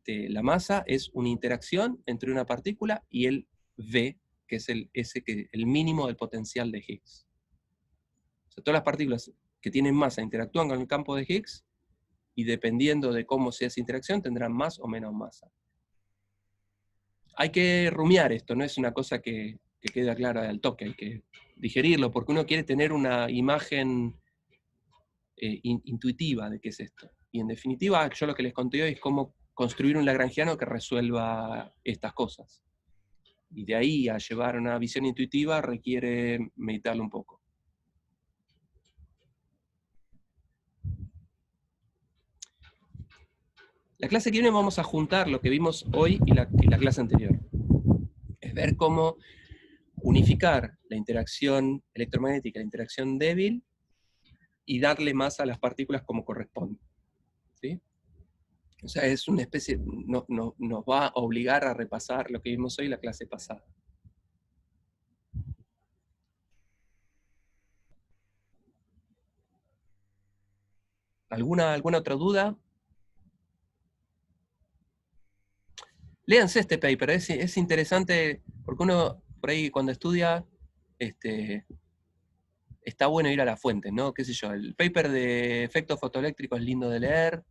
la masa es una interacción entre una partícula y el V, que es el mínimo del potencial de Higgs. O sea, todas las partículas que tienen masa interactúan con el campo de Higgs, y dependiendo de cómo sea esa interacción, tendrán más o menos masa. Hay que rumiar esto, no es una cosa que queda clara al toque, hay que digerirlo, porque uno quiere tener una imagen intuitiva de qué es esto. Y en definitiva, yo lo que les conté hoy es cómo construir un lagrangiano que resuelva estas cosas. Y de ahí a llevar una visión intuitiva requiere meditarlo un poco. La clase que viene vamos a juntar lo que vimos hoy y la clase anterior. Es ver cómo unificar la interacción electromagnética, la interacción débil, y darle masa a las partículas como corresponde. ¿Sí? O sea, es una especie, nos va a obligar a repasar lo que vimos hoy en la clase pasada. ¿Alguna otra duda? Léanse este paper, es interesante, porque uno por ahí cuando estudia, está bueno ir a la fuente, ¿no? Qué sé yo, el paper de efectos fotoeléctricos es lindo de leer,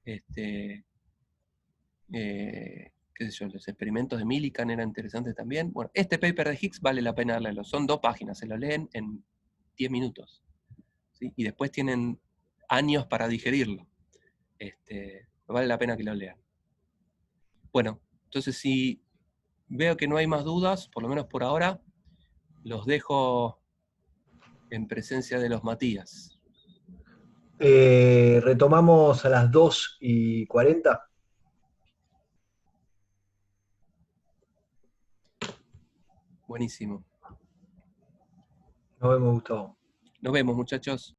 qué sé yo, los experimentos de Millikan eran interesantes también. Bueno, este paper de Higgs vale la pena leerlo, son 2 páginas, se lo leen en 10 minutos, ¿sí? Y después tienen años para digerirlo. Vale la pena que lo lean. Bueno, entonces si veo que no hay más dudas, por lo menos por ahora, los dejo en presencia de los Matías. Retomamos a las 2:40. Buenísimo. Nos vemos, Gustavo. Nos vemos, muchachos.